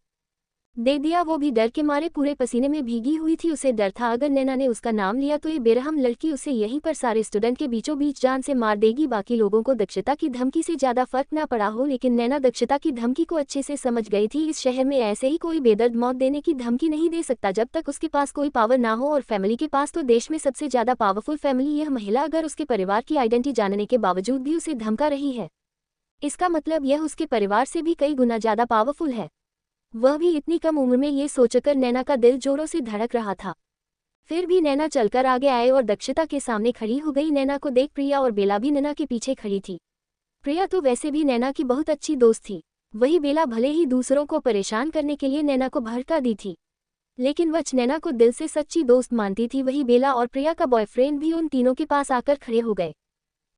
Speaker 1: दे दिया। वो भी डर के मारे पूरे पसीने में भीगी हुई थी। उसे डर था अगर नैना ने उसका नाम लिया तो ये बेरहम लड़की उसे यहीं पर सारे स्टूडेंट के बीचों बीच जान से मार देगी। बाकी लोगों को दक्षिता की धमकी से ज्यादा फर्क ना पड़ा हो, लेकिन नैना दक्षिता की धमकी को अच्छे से समझ गई थी। इस शहर में ऐसे ही कोई बेदर्द मौत देने की धमकी नहीं दे सकता जब तक उसके पास कोई पावर ना हो। और फैमिली के पास तो देश में सबसे ज्यादा पावरफुल फैमिली यह महिला अगर उसके परिवार की आइडेंटिटी जानने के बावजूद भी उसे धमका रही है, इसका मतलब यह उसके परिवार से भी कई गुना ज्यादा पावरफुल है। वह भी इतनी कम उम्र में। ये सोचकर नैना का दिल जोरों से धड़क रहा था। फिर भी नैना चलकर आगे आए और दक्षिता के सामने खड़ी हो गई। नैना को देख प्रिया और बेला भी नैना के पीछे खड़ी थी। प्रिया तो वैसे भी नैना की बहुत अच्छी दोस्त थी, वही बेला भले ही दूसरों को परेशान करने के लिए नैना को भड़का दी थी, लेकिन वह नैना को दिल से सच्ची दोस्त मानती थी। वही बेला और प्रिया का बॉयफ्रेंड भी उन तीनों के पास आकर खड़े हो गए।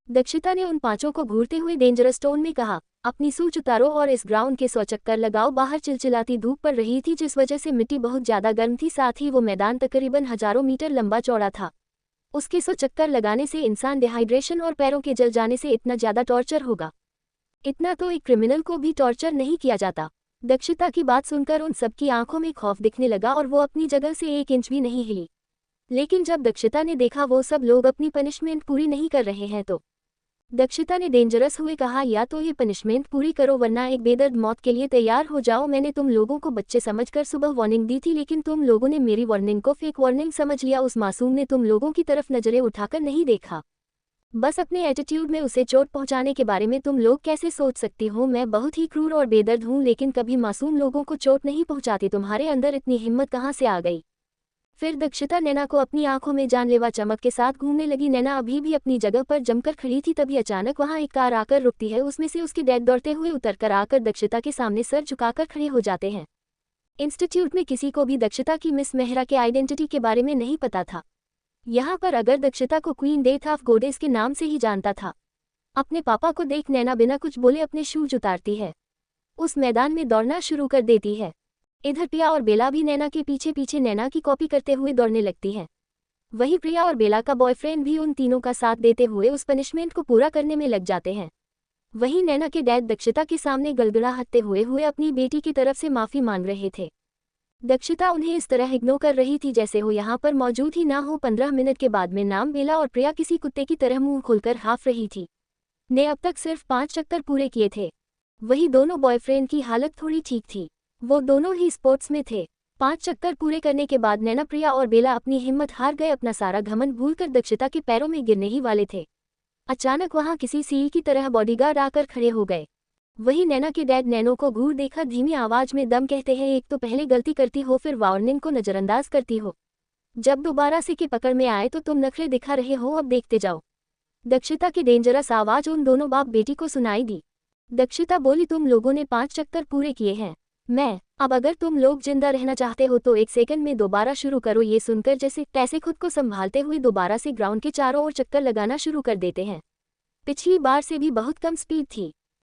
Speaker 1: दक्षिता ने उन पांचों को घूरते हुए डेंजरस टोन में कहा, अपनी सूच उतारो और इस ग्राउंड के 100 चक्कर लगाओ। बाहर चिलचिलाती धूप पड़ रही थी जिस वजह से मिट्टी बहुत ज्यादा गर्म थी। साथ ही वो मैदान तकरीबन हजारों मीटर लंबा चौड़ा था। उसके 100 चक्कर लगाने से इंसान डिहाइड्रेशन और पैरों के जल जाने से इतना ज्यादा टॉर्चर होगा, इतना तो एक क्रिमिनल को भी टॉर्चर नहीं किया जाता। दक्षिता की बात सुनकर उन सबकी आंखों में खौफ दिखने लगा और वो अपनी जगह से एक इंच भी नहीं हिली। लेकिन जब दक्षिता ने देखा वो सब लोग अपनी पनिशमेंट पूरी नहीं कर रहे हैं तो दक्षिता ने डेंजरस हुए कहा, या तो ये पनिशमेंट पूरी करो वरना एक बेदर्द मौत के लिए तैयार हो जाओ। मैंने तुम लोगों को बच्चे समझकर सुबह वार्निंग दी थी, लेकिन तुम लोगों ने मेरी वार्निंग को फेक वार्निंग समझ लिया। उस मासूम ने तुम लोगों की तरफ नजरें उठाकर नहीं देखा, बस अपने एटीट्यूड में उसे चोट पहुंचाने के बारे में तुम लोग कैसे सोच सकती हो। मैं बहुत ही क्रूर और बेदर्द हूं, लेकिन कभी मासूम लोगों को चोट नहीं पहुंचाती। तुम्हारे अंदर इतनी हिम्मत कहाँ से आ गई? फिर दक्षिता नैना को अपनी आंखों में जानलेवा चमक के साथ घूमने लगी। नैना अभी भी अपनी जगह पर जमकर खड़ी थी, तभी अचानक वहां एक कार आकर रुकती है। उसमें से उसके डैड दौड़ते हुए उतरकर आकर दक्षिता के सामने सर झुकाकर खड़े हो जाते हैं। इंस्टीट्यूट में किसी को भी दक्षिता की मिस मेहरा के आइडेंटिटी के बारे में नहीं पता था। यहाँ पर अगर दक्षिता को क्वीन डेथ ऑफ गोडेस के नाम से ही जानता था। अपने पापा को देख नैना बिना कुछ बोले अपने शूज उतारती है, उस मैदान में दौड़ना शुरू कर देती है। इधर प्रिया और बेला भी नैना के पीछे पीछे नैना की कॉपी करते हुए दौड़ने लगती हैं। वही प्रिया और बेला का बॉयफ्रेंड भी उन तीनों का साथ देते हुए उस पनिशमेंट को पूरा करने में लग जाते हैं। वहीं नैना के डैड दक्षिता के सामने गड़गड़ाहटते हुए अपनी बेटी की तरफ से माफी मांग रहे थे। दक्षिता उन्हें इस तरह इग्नोर कर रही थी जैसे वो यहाँ पर मौजूद ही ना हो। 15 मिनट के बाद में नाम बेला और प्रिया किसी कुत्ते की तरह मुंह खोलकर हाफ रही थी। ने अब तक सिर्फ 5 चक्कर पूरे किए थे। वही दोनों बॉयफ्रेंड की हालत थोड़ी ठीक थी, वो दोनों ही स्पोर्ट्स में थे। 5 चक्कर पूरे करने के बाद नैना, प्रिया और बेला अपनी हिम्मत हार गए। अपना सारा घमंड भूलकर दक्षिता के पैरों में गिरने ही वाले थे। अचानक वहां किसी सील की तरह बॉडीगार्ड आकर खड़े हो गए। वही नैना के डैड नैनो को घूर देखा धीमी आवाज में दम कहते हैं, एक तो पहले गलती करती हो फिर वार्निंग को नजरअंदाज करती हो, जब दोबारा से की पकड़ में आए तो तुम नखरे दिखा रहे हो, अब देखते जाओ। दक्षिता की डेंजरस आवाज उन दोनों बाप बेटी को सुनाई दी। दक्षिता बोली, तुम लोगों ने 5 चक्कर पूरे किए हैं, अब अगर तुम लोग जिंदा रहना चाहते हो तो 1 सेकंड में दोबारा शुरू करो। ये सुनकर जैसे तैसे खुद को संभालते हुए दोबारा से ग्राउंड के चारों ओर चक्कर लगाना शुरू कर देते हैं। पिछली बार से भी बहुत कम स्पीड थी।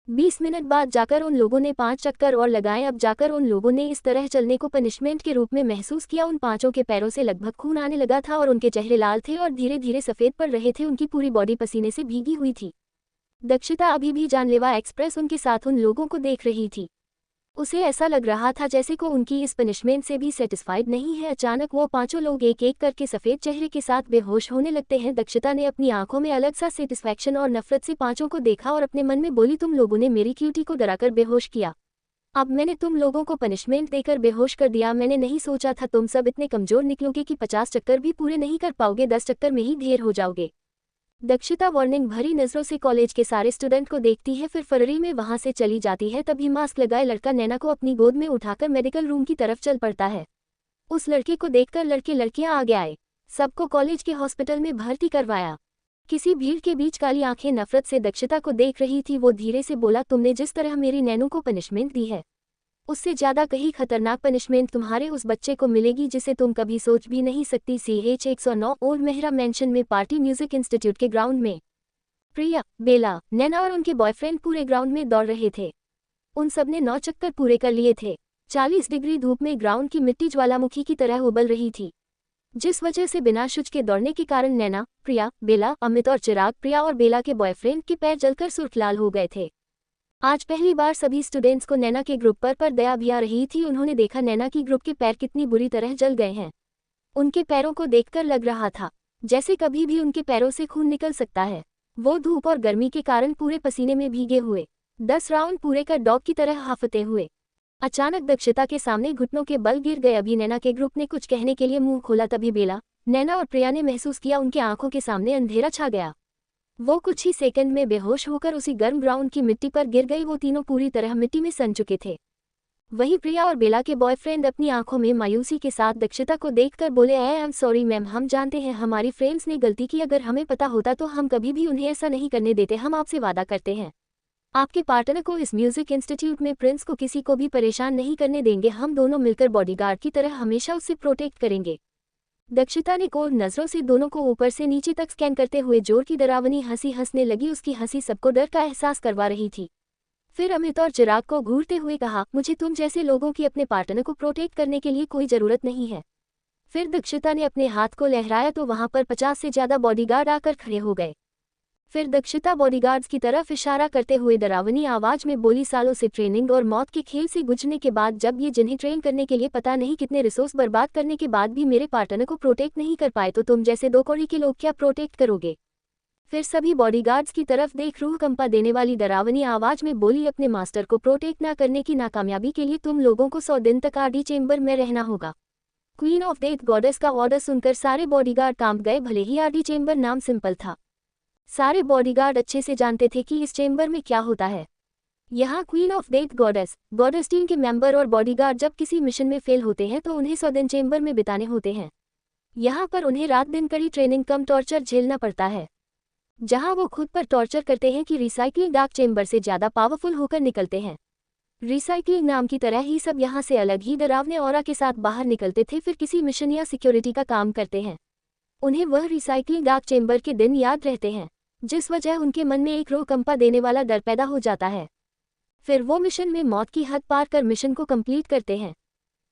Speaker 1: 20 मिनट बाद जाकर उन लोगों ने 5 चक्कर और लगाए। अब जाकर उन लोगों ने इस तरह चलने को पनिशमेंट के रूप में महसूस किया। उन पांचों के पैरों से लगभग खून आने लगा था और उनके चेहरे लाल थे और धीरे धीरे सफेद पड़ रहे थे। उनकी पूरी बॉडी पसीने से भीगी हुई थी। दक्षिता अभी भी जानलेवा एक्सप्रेस उनके साथ उन लोगों को देख रही थी। उसे ऐसा लग रहा था जैसे को उनकी इस पनिशमेंट से भी सेटिस्फाइड नहीं है। अचानक वो पांचों लोग एक एक करके सफेद चेहरे के साथ बेहोश होने लगते हैं। दक्षिता ने अपनी आंखों में अलग सा सेटिस्फैक्शन और नफरत से पांचों को देखा और अपने मन में बोली, तुम लोगों ने मेरी क्यूटी को डराकर बेहोश किया, अब मैंने तुम लोगों को पनिशमेंट देकर बेहोश कर दिया। मैंने नहीं सोचा था तुम सब इतने कमजोर निकलोगे कि 50 चक्कर भी पूरे नहीं कर पाओगे, 10 चक्कर में ही ढेर हो जाओगे। दक्षिता वार्निंग भरी नजरों से कॉलेज के सारे स्टूडेंट को देखती है, फिर फररी में वहां से चली जाती है। तभी मास्क लगाए लड़का नैना को अपनी गोद में उठाकर मेडिकल रूम की तरफ चल पड़ता है। उस लड़के को देखकर लड़के लड़कियां आगे आए, सबको कॉलेज के हॉस्पिटल में भर्ती करवाया। किसी भीड़ के बीच काली आंखें नफरत से दक्षिता को देख रही थी। वो धीरे से बोला, तुमने जिस तरह मेरी नैनू को पनिशमेंट दी है, उससे ज्यादा कहीं खतरनाक पनिशमेंट तुम्हारे उस बच्चे को मिलेगी जिसे तुम कभी सोच भी नहीं सकती। CH 109 ओल्ड मेहरा मेंशन में पार्टी म्यूजिक इंस्टीट्यूट के ग्राउंड में प्रिया, बेला, नैना और उनके बॉयफ्रेंड पूरे ग्राउंड में दौड़ रहे थे। उन सब ने 9 चक्कर पूरे कर लिए थे। 40 डिग्री धूप में ग्राउंड की मिट्टी ज्वालामुखी की तरह उबल रही थी, जिस वजह से बिना शुच के दौड़ने के कारण नैना, प्रिया, बेला, अमित और चिराग, प्रिया और बेला के बॉयफ्रेंड के पैर जलकर सुर्ख लाल हो गए थे। आज पहली बार सभी स्टूडेंट्स को नैना के ग्रुप पर दया भी आ रही थी। उन्होंने देखा नैना की ग्रुप के पैर कितनी बुरी तरह जल गए हैं। उनके पैरों को देखकर लग रहा था जैसे कभी भी उनके पैरों से खून निकल सकता है। वो धूप और गर्मी के कारण पूरे पसीने में भीगे हुए 10 राउंड पूरे कर डॉग की तरह हाफते हुए अचानक दक्षिता के सामने घुटनों के बल गिर गए। अभी नैना के ग्रुप ने कुछ कहने के लिए मुंह खोला, तभी बेला, नैना और प्रिया ने महसूस किया उनके आंखों के सामने अंधेरा छा गया। वो कुछ ही सेकंड में बेहोश होकर उसी गर्म ग्राउंड की मिट्टी पर गिर गई। वो तीनों पूरी तरह मिट्टी में सन चुके थे। वहीं प्रिया और बेला के बॉयफ्रेंड अपनी आंखों में मायूसी के साथ दक्षिता को देखकर बोले, आई एम सॉरी मैम, हम जानते हैं हमारी फ्रेंड्स ने गलती की। अगर हमें पता होता तो हम कभी भी उन्हें ऐसा नहीं करने देते। हम आपसे वादा करते हैं आपके पार्टनर को इस म्यूजिक इंस्टीट्यूट में प्रिंस को किसी को भी परेशान नहीं करने देंगे। हम दोनों मिलकर बॉडीगार्ड की तरह हमेशा उसे प्रोटेक्ट करेंगे। दक्षिता ने कोर नजरों से दोनों को ऊपर से नीचे तक स्कैन करते हुए जोर की डरावनी हंसी हंसने लगी। उसकी हंसी सबको डर का एहसास करवा रही थी। फिर अमित और चिराग को घूरते हुए कहा, मुझे तुम जैसे लोगों की अपने पार्टनर को प्रोटेक्ट करने के लिए कोई जरूरत नहीं है। फिर दक्षिता ने अपने हाथ को लहराया तो वहां पर 50 से ज्यादा बॉडीगार्ड आकर खड़े हो गए। फिर दक्षिता बॉडीगार्ड्स की तरफ इशारा करते हुए डरावनी आवाज में बोली, सालों से ट्रेनिंग और मौत के खेल से गुजरने के बाद जब ये जिन्हें ट्रेन करने के लिए पता नहीं कितने रिसोर्स बर्बाद करने के बाद भी मेरे पार्टनर को प्रोटेक्ट नहीं कर पाए तो तुम जैसे 2 कौड़ी के लोग क्या प्रोटेक्ट करोगे। फिर सभी बॉडीगार्ड्स की तरफ देख रूह कंपा देने वाली डरावनी आवाज में बोली, अपने मास्टर को प्रोटेक्ट न करने की नाकामयाबी के लिए तुम लोगों को 100 दिन तक आरडी चेंबर में रहना होगा। क्वीन ऑफ डेथ गॉडेस का ऑर्डर सुनकर सारे बॉडीगार्ड कांप गए। भले ही आरडी चेंबर नाम सिंपल था, सारे बॉडीगार्ड अच्छे से जानते थे कि इस चेंबर में क्या होता है। यहाँ queen of death goddess team के मेंबर और बॉडीगार्ड जब किसी मिशन में फेल होते हैं तो उन्हें 100 दिन चेंबर में बिताने होते हैं। यहाँ पर उन्हें रात दिन कड़ी ट्रेनिंग कम टॉर्चर झेलना पड़ता है, जहाँ वो खुद पर टॉर्चर करते हैं कि रिसाइकलिंग डार्क चेंबर से ज़्यादा पावरफुल होकर निकलते हैं। रिसाइकलिंग नाम की तरह ही सब यहाँ से अलग ही डरावने ऑरा के साथ बाहर निकलते थे। फिर किसी मिशन या सिक्योरिटी का काम करते हैं, उन्हें वह रिसाइकलिंग डार्क चेंबर के दिन याद रहते हैं, जिस वजह उनके मन में एक रूह कंपा देने वाला डर पैदा हो जाता है। फिर वो मिशन में मौत की हद पार कर मिशन को कंप्लीट करते हैं।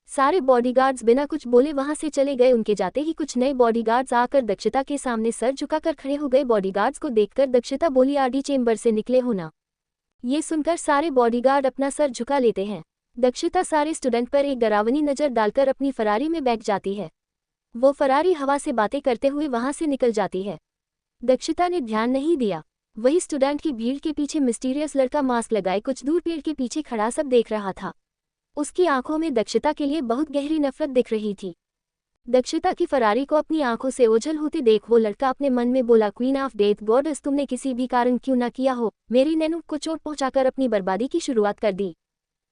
Speaker 1: सारे बॉडीगार्ड्स बिना कुछ बोले वहां से चले गए। उनके जाते ही कुछ नए बॉडीगार्ड्स आकर दक्षिता के सामने सर झुकाकर खड़े हो गए। बॉडीगार्ड्स को देखकर दक्षिता बोली, आरडी चेंबर से निकले हो ना। ये सुनकर सारे बॉडीगार्ड अपना सर झुका लेते हैं। दक्षिता सारे स्टूडेंट पर एक डरावनी नजर डालकर अपनी फरारी में बैठ जाती है। वो फरारी हवा से बातें करते हुए वहां से निकल जाती है। दक्षिता ने ध्यान नहीं दिया। वही स्टूडेंट की भीड़ के पीछे मिस्टीरियस लड़का मास्क लगाए कुछ दूर पेड़ के पीछे खड़ा सब देख रहा था। उसकी आंखों में दक्षिता के लिए बहुत गहरी नफरत दिख रही थी। दक्षिता की फरारी को अपनी आंखों से ओझल होते देख वो लड़का अपने मन में बोला, क्वीन ऑफ डेथ गॉडेस, तुमने किसी भी कारण क्यों ना किया हो मेरी नैनू को चोट पहुंचाकर अपनी बर्बादी की शुरुआत कर दी।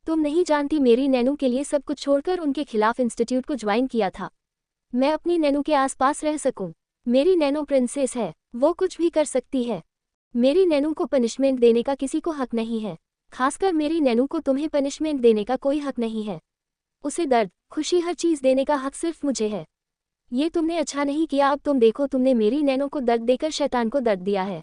Speaker 1: तुम नहीं जानती मेरी नैनू के लिए सब कुछ छोड़कर उनके खिलाफ इंस्टीट्यूट को ज्वाइन किया था, मैं अपनी नैनू के आसपास रह सकूं। मेरी नैनू प्रिंसेस है, वो कुछ भी कर सकती है। मेरी नैनू को पनिशमेंट देने का किसी को हक नहीं है, खासकर मेरी नैनू को तुम्हें पनिशमेंट देने का कोई हक नहीं है। उसे दर्द, खुशी, हर चीज देने का हक सिर्फ मुझे है। ये तुमने अच्छा नहीं किया। अब तुम देखो, तुमने मेरी नैनू को दर्द देकर शैतान को दर्द दिया है।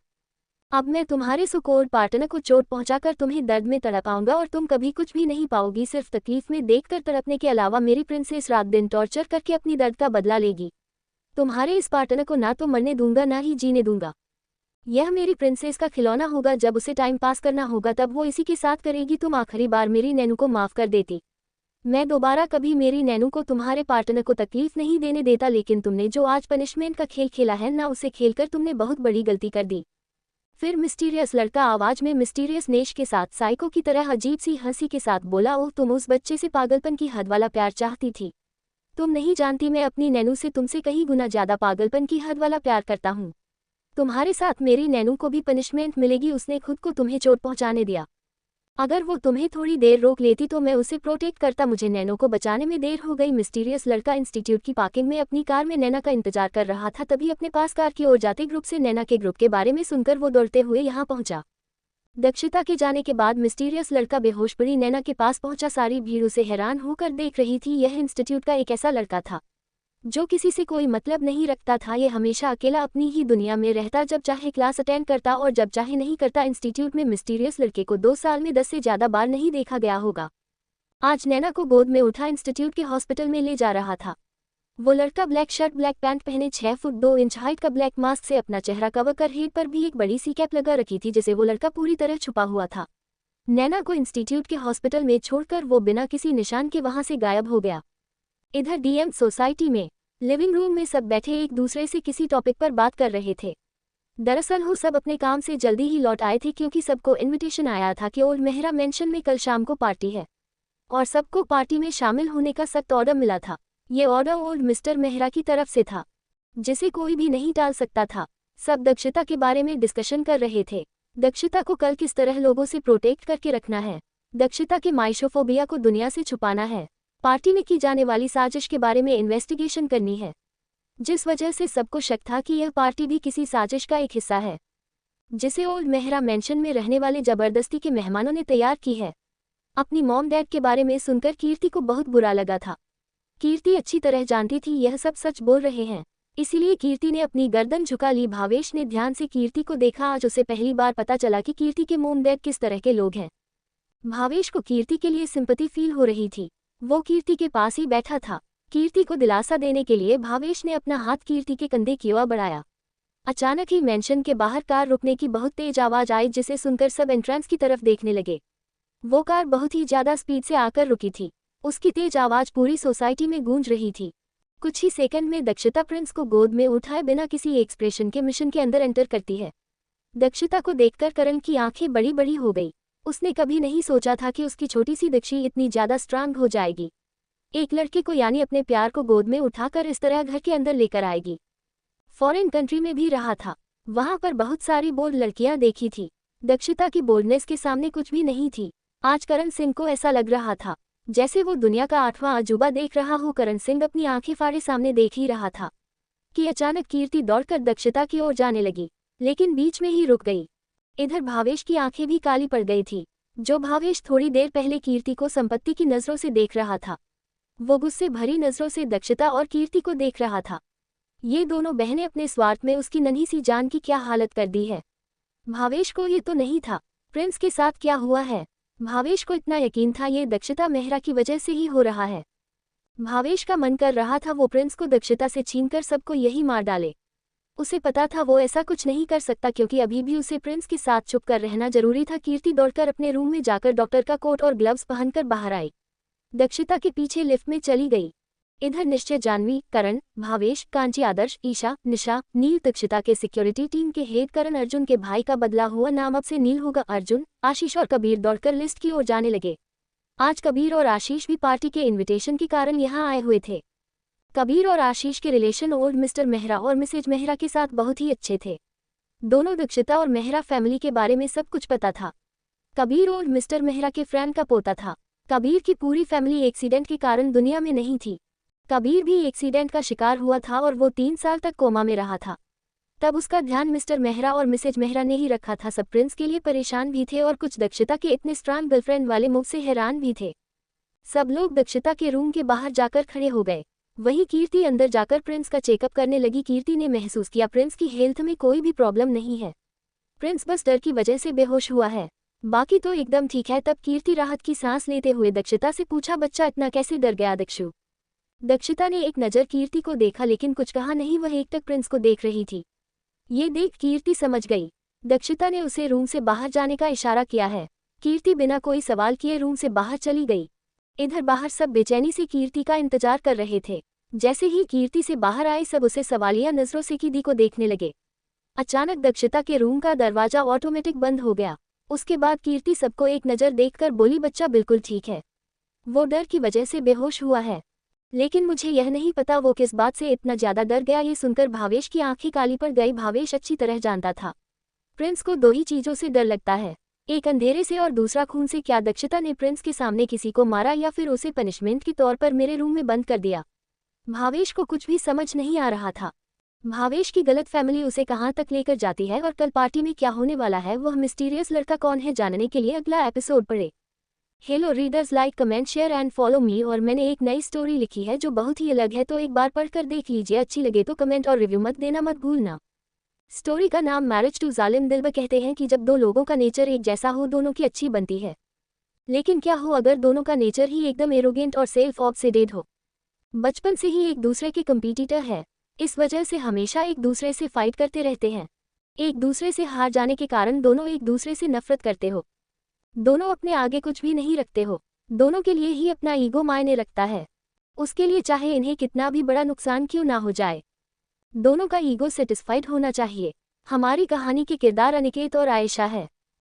Speaker 1: अब मैं तुम्हारे सुकोर पार्टनर को चोट पहुंचाकर तुम्हें दर्द में तड़पाऊंगा और तुम कभी कुछ भी नहीं पाओगी, सिर्फ तकलीफ में देखकर तड़पने के अलावा। मेरी प्रिंसेस रात दिन टॉर्चर करके अपनी दर्द का बदला लेगी। तुम्हारे इस पार्टनर को ना तो मरने दूंगा ना ही जीने दूंगा। यह मेरी प्रिंसेस का खिलौना होगा, जब उसे टाइम पास करना होगा तब वो इसी के साथ करेगी। तुम आखिरी बार मेरी नैनू को माफ कर देती, मैं दोबारा कभी मेरी नैनू को तुम्हारे पार्टनर को तकलीफ नहीं देने देता। लेकिन तुमने जो आज पनिशमेंट का खेल खेला है ना, उसे खेलकर तुमने बहुत बड़ी गलती कर दी। फिर मिस्टीरियस लड़का आवाज में मिस्टीरियस नेश के साथ साइको की तरह अजीब सी हंसी के साथ बोला, ओह तुम उस बच्चे से पागलपन की हद वाला प्यार चाहती थी। तुम नहीं जानती मैं अपनी नैनू से तुमसे कहीं गुना ज्यादा पागलपन की हद वाला प्यार करता हूँ। तुम्हारे साथ मेरी नैनू को भी पनिशमेंट मिलेगी, उसने खुद को तुम्हें चोट पहुंचाने दिया। अगर वो तुम्हें थोड़ी देर रोक लेती तो मैं उसे प्रोटेक्ट करता। मुझे नैनो को बचाने में देर हो गई। मिस्टीरियस लड़का इंस्टीट्यूट की पार्किंग में अपनी कार में नैना का इंतजार कर रहा था। तभी अपने पास कार की ओर जाते ग्रुप से नैना के ग्रुप के बारे में सुनकर वो दौड़ते हुए यहाँ पहुंचा। दक्षिता के जाने के बाद मिस्टीरियस लड़का बेहोश पड़ी नैना के पास पहुंचा। सारी भीड़ उसे हैरान होकर देख रही थी। यह इंस्टीट्यूट का एक ऐसा लड़का था जो किसी से कोई मतलब नहीं रखता था। ये हमेशा अकेला अपनी ही दुनिया में रहता, जब चाहे क्लास अटेंड करता और जब चाहे नहीं करता। इंस्टीट्यूट में मिस्टीरियस लड़के को 2 साल में 10 से ज़्यादा बार नहीं देखा गया होगा। आज नैना को गोद में उठा इंस्टीट्यूट के हॉस्पिटल में ले जा रहा था। वो लड़का ब्लैक शर्ट ब्लैक पैंट पहने 6 फुट 2 इंच हाइट का ब्लैक मास्क से अपना चेहरा कवर कर हेड पर भी एक बड़ी सी कैप लगा रखी थी, जिसे वो लड़का पूरी तरह छुपा हुआ था। नैना को इंस्टीट्यूट के हॉस्पिटल में छोड़कर वो बिना किसी निशान के वहां से गायब हो गया। इधर डीएम सोसाइटी में लिविंग रूम में सब बैठे एक दूसरे से किसी टॉपिक पर बात कर रहे थे। दरअसल वो सब अपने काम से जल्दी ही लौट आए थे, क्योंकि सबको इनविटेशन आया था कि ओल्ड मेहरा मेंशन में कल शाम को पार्टी है और सबको पार्टी में शामिल होने का सख्त ऑर्डर मिला था। ये ऑर्डर ओल्ड मिस्टर मेहरा की तरफ से था, जिसे कोई भी नहीं टाल सकता था। सब दक्षिता के बारे में डिस्कशन कर रहे थे। दक्षिता को कल किस तरह लोगों से प्रोटेक्ट करके रखना है, दक्षिता के माइशोफोबिया को दुनिया से छुपाना है, पार्टी में की जाने वाली साजिश के बारे में इन्वेस्टिगेशन करनी है, जिस वजह से सबको शक था कि यह पार्टी भी किसी साजिश का एक हिस्सा है, जिसे ओल्ड मेहरा मेंशन में रहने वाले जबरदस्ती के मेहमानों ने तैयार की है। अपनी मॉम डैड के बारे में सुनकर कीर्ति को बहुत बुरा लगा था। कीर्ति अच्छी तरह जानती थी यह सब सच बोल रहे हैं, इसीलिए कीर्ति ने अपनी गर्दन झुका ली। भावेश ने ध्यान से कीर्ति को देखा। आज उसे पहली बार पता चला कि कीर्ति के मॉम डैड किस तरह के लोग हैं। भावेश को कीर्ति के लिए सिंपैथी फील हो रही थी। वो कीर्ति के पास ही बैठा था। कीर्ति को दिलासा देने के लिए भावेश ने अपना हाथ कीर्ति के कंधे की ओर बढ़ाया। अचानक ही मेंशन के बाहर कार रुकने की बहुत तेज आवाज आई, जिसे सुनकर सब एंट्रेंस की तरफ देखने लगे। वो कार बहुत ही ज्यादा स्पीड से आकर रुकी थी। उसकी तेज आवाज पूरी सोसाइटी में गूंज रही थी। कुछ ही सेकंड में दक्षिता प्रिंस को गोद में उठाए बिना किसी एक्सप्रेशन के मिशन के अंदर एंटर करती है। दक्षिता को देखकर करण की आंखें बड़ी बड़ी हो गई। उसने कभी नहीं सोचा था कि उसकी छोटी सी दक्षी इतनी ज्यादा स्ट्रांग हो जाएगी। एक लड़के को यानी अपने प्यार को गोद में उठाकर इस तरह घर के अंदर लेकर आएगी। फॉरेन कंट्री में भी रहा था, वहां पर बहुत सारी बोल्ड लड़कियां देखी थी। दक्षिता की बोल्डनेस के सामने कुछ भी नहीं थी। आज करण सिंह को ऐसा लग रहा था जैसे वो दुनिया का 8वां अजूबा देख रहा हो। करण सिंह अपनी आंखें फाड़े सामने देख ही रहा था कि अचानक कीर्ति दौड़कर दक्षिता की ओर जाने लगी, लेकिन बीच में ही रुक गई। इधर भावेश की आंखें भी काली पड़ गई थी। जो भावेश थोड़ी देर पहले कीर्ति को संपत्ति की नजरों से देख रहा था, वो गुस्से भरी नजरों से दक्षिता और कीर्ति को देख रहा था। ये दोनों बहनें अपने स्वार्थ में उसकी नन्ही सी जान की क्या हालत कर दी है। भावेश को ये तो नहीं था प्रिंस के साथ क्या हुआ है। भावेश को इतना यकीन था ये दक्षिता मेहरा की वजह से ही हो रहा है। भावेश का मन कर रहा था वो प्रिंस को दक्षिता से छीनकर सबको यही मार डाले। उसे पता था वो ऐसा कुछ नहीं कर सकता, क्योंकि अभी भी उसे प्रिंस के साथ चुप कर रहना जरूरी था। कीर्ति दौड़कर अपने रूम में जाकर डॉक्टर का कोट और ग्लव्स पहनकर बाहर आई। दक्षिता के पीछे लिफ्ट में चली गई। इधर निश्चय, जानवी, करण, भावेश, कांची, आदर्श, ईशा, निशा, नील, दक्षिता के सिक्योरिटी टीम के हेड करण अर्जुन के भाई का बदला हुआ नाम अब से नील होगा। अर्जुन, आशीष और कबीर दौड़कर लिस्ट की ओर जाने लगे। आज कबीर और आशीष भी पार्टी के इनविटेशन के कारण यहाँ आए हुए थे। कबीर और आशीष के रिलेशन ओल्ड मिस्टर मेहरा और मिसेज मेहरा के साथ बहुत ही अच्छे थे। दोनों दक्षिता और मेहरा फैमिली के बारे में सब कुछ पता था। कबीर ओल्ड मिस्टर मेहरा के फ्रेंड का पोता था। कबीर की पूरी फैमिली एक्सीडेंट के कारण दुनिया में नहीं थी। कबीर भी एक्सीडेंट का शिकार हुआ था और वो 3 साल तक कोमा में रहा था। तब उसका ध्यान मिस्टर मेहरा और मिसेज मेहरा ने ही रखा था। सब प्रिंस के लिए परेशान भी थे और कुछ दक्षिता के इतने स्ट्रांग गर्लफ्रेंड वाले मुख से हैरान भी थे। सब लोग दक्षिता के रूम के बाहर जाकर खड़े हो गए। वहीं कीर्ति अंदर जाकर प्रिंस का चेकअप करने लगी। कीर्ति ने महसूस किया प्रिंस की हेल्थ में कोई भी प्रॉब्लम नहीं है। प्रिंस बस डर की वजह से बेहोश हुआ है, बाकी तो एकदम ठीक है। तब कीर्ति राहत की सांस लेते हुए दक्षिता से पूछा, बच्चा इतना कैसे डर गया दक्षु? दक्षिता ने एक नज़र कीर्ति को देखा लेकिन कुछ कहा नहीं। वह एकटक प्रिंस को देख रही थी। ये देख कीर्ति समझ गई। दक्षिता ने उसे रूम से बाहर जाने का इशारा किया है। कीर्ति बिना कोई सवाल किए रूम से बाहर चली गई। इधर बाहर सब बेचैनी से कीर्ति का इंतजार कर रहे थे। जैसे ही कीर्ति से बाहर आई सब उसे सवालिया नजरों से कीर्ति को देखने लगे। अचानक दक्षिता के रूम का दरवाजा ऑटोमेटिक बंद हो गया। उसके बाद कीर्ति सबको एक नज़र देखकर बोली, बच्चा बिल्कुल ठीक है, वो डर की वजह से बेहोश हुआ है, लेकिन मुझे यह नहीं पता वो किस बात से इतना ज्यादा डर गया। ये सुनकर भावेश की आंखें काली पड़ गई। भावेश अच्छी तरह जानता था प्रिंस को 2 ही चीजों से डर लगता है, एक अंधेरे से और दूसरा खून से। क्या दक्षता ने प्रिंस के सामने किसी को मारा या फिर उसे पनिशमेंट के तौर पर मेरे रूम में बंद कर दिया? भावेश को कुछ भी समझ नहीं आ रहा था। भावेश की गलत फैमिली उसे कहाँ तक लेकर जाती है और कल पार्टी में क्या होने वाला है, वह मिस्टीरियस लड़का कौन है, जानने के लिए अगला एपिसोड पढ़े। Hello readers, like comment share and follow me. और मैंने एक नई स्टोरी लिखी है जो बहुत ही अलग है, तो एक बार पढ़कर देख लीजिए। अच्छी लगे तो कमेंट और रिव्यू मत देना मत भूलना। स्टोरी का नाम मैरिज टू जालिम दिल। कहते हैं कि जब दो लोगों का नेचर एक जैसा हो दोनों की अच्छी बनती है, लेकिन क्या हो अगर दोनों का नेचर ही एकदम एरोगेंट और सेल्फ ऑब्सेडेड हो। बचपन से ही एक दूसरे के कंपीटिटर है, इस वजह से हमेशा एक दूसरे से फाइट करते रहते हैं। एक दूसरे से हार जाने के कारण दोनों एक दूसरे से नफरत करते हो। दोनों अपने आगे कुछ भी नहीं रखते हो। दोनों के लिए ही अपना ईगो मायने रखता है, उसके लिए चाहे इन्हें कितना भी बड़ा नुकसान क्यों ना हो जाए, दोनों का ईगो सेटिस्फाइड होना चाहिए। हमारी कहानी के किरदार अनिकेत और आयशा है।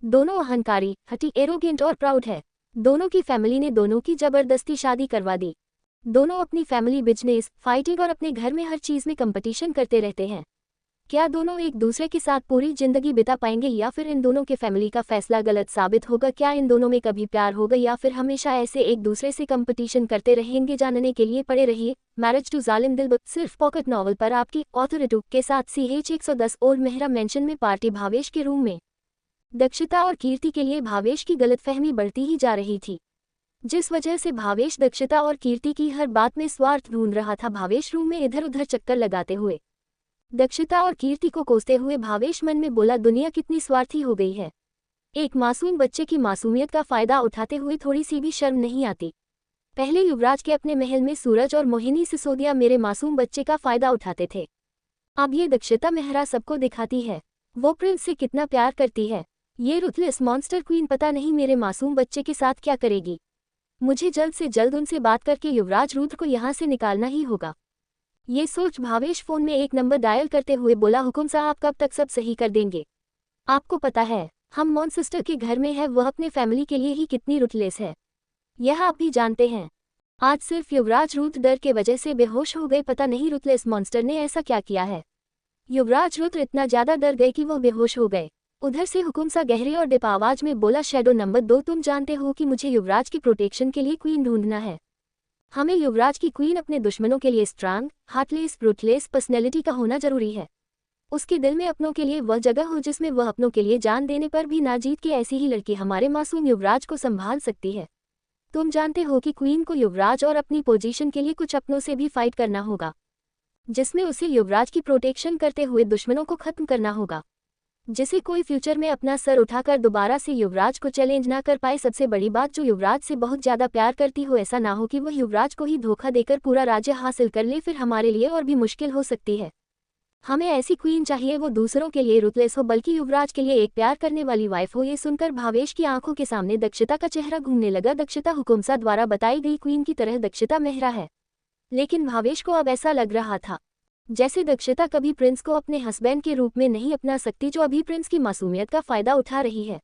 Speaker 1: दोनों अहंकारी, हठी, एरोगेंट और प्राउड है। दोनों की फैमिली ने दोनों की जबरदस्ती शादी करवा दी। दोनों अपनी फैमिली, बिजनेस, फाइटिंग और अपने घर में हर चीज में कंपटीशन करते रहते हैं। क्या दोनों एक दूसरे के साथ पूरी जिंदगी बिता पाएंगे या फिर इन दोनों के फैमिली का फैसला गलत साबित होगा? क्या इन दोनों में कभी प्यार होगा या फिर हमेशा ऐसे एक दूसरे से कंपटीशन करते रहेंगे? जानने के लिए पड़े रहिए मैरिज टू जालिम दिल बुक, सिर्फ पॉकेट नॉवल पर आपकी ऑथोरिटी के साथ। CH 110 ओल्ड मेहरा मेंशन में पार्टी। भावेश के रूम में दक्षता और कीर्ति के लिए भावेश की गलतफहमी बढ़ती ही जा रही थी, जिस वजह से भावेश दक्षता और कीर्ति की हर बात में स्वार्थ ढूंढ रहा था। भावेश रूम में इधर उधर चक्कर लगाते हुए दक्षता और कीर्ति को कोसते हुए भावेश मन में बोला, दुनिया कितनी स्वार्थी हो गई है। एक मासूम बच्चे की मासूमियत का फायदा उठाते हुए थोड़ी सी भी शर्म नहीं आती। पहले युवराज के अपने महल में सूरज और मोहिनी सिसोदिया मेरे मासूम बच्चे का फायदा उठाते थे, अब ये दक्षता मेहरा सबको दिखाती है वो प्रिंस से कितना प्यार करती है। ये रुथलेस मॉन्स्टर क्वीन पता नहीं मेरे मासूम बच्चे के साथ क्या करेगी। मुझे जल्द से जल्द उनसे बात करके युवराज रुद्र को यहाँ से निकालना ही होगा। ये सोच भावेश फोन में एक नंबर डायल करते हुए बोला, हुकुम साहब कब तक सब सही कर देंगे? आपको पता है हम मॉन सिस्टर के घर में है, वह अपने फैमिली के लिए ही कितनी रुथलेस है, यह आप भी जानते हैं। आज सिर्फ युवराज रुद्र डर के वजह से बेहोश हो गए, पता नहीं रुथलेस मॉन्स्टर ने ऐसा क्या किया है। युवराज रुद्र इतना ज्यादा डर गए कि वह बेहोश हो गए। उधर से हुकुम सा गहरे और डिप आवाज में बोला, शैडो नंबर 2, तुम जानते हो कि मुझे युवराज की प्रोटेक्शन के लिए क्वीन ढूंढना है। हमें युवराज की क्वीन अपने दुश्मनों के लिए स्ट्रांग, हार्टलेस, ब्रूटलेस पर्सनैलिटी का होना जरूरी है। उसके दिल में अपनों के लिए वह जगह हो जिसमें वह अपनों के लिए जान देने पर भी ना जीत के ऐसी ही लड़की हमारे मासूम युवराज को संभाल सकती है। तुम जानते हो कि क्वीन को युवराज और अपनी पोजीशन के लिए कुछ अपनों से भी फाइट करना होगा, जिसमें उसे युवराज की प्रोटेक्शन करते हुए दुश्मनों को खत्म करना होगा, जिसे कोई फ्यूचर में अपना सर उठाकर दोबारा से युवराज को चैलेंज ना कर पाए। सबसे बड़ी बात, जो युवराज से बहुत ज्यादा प्यार करती हो, ऐसा ना हो कि वह युवराज को ही धोखा देकर पूरा राज्य हासिल कर ले, फिर हमारे लिए और भी मुश्किल हो सकती है। हमें ऐसी क्वीन चाहिए वो दूसरों के लिए रुथलेस हो, बल्कि युवराज के लिए एक प्यार करने वाली वाइफ हो। ये सुनकर भावेश की आंखों के सामने दक्षता का चेहरा घूमने लगा। दक्षता हुकुमसा द्वारा बताई गई क्वीन की तरह दक्षता मेहरा है, लेकिन भावेश को अब ऐसा लग रहा था जैसे दक्षता कभी प्रिंस को अपने हस्बैंड के रूप में नहीं अपना सकती, जो अभी प्रिंस की मासूमियत का फायदा उठा रही है।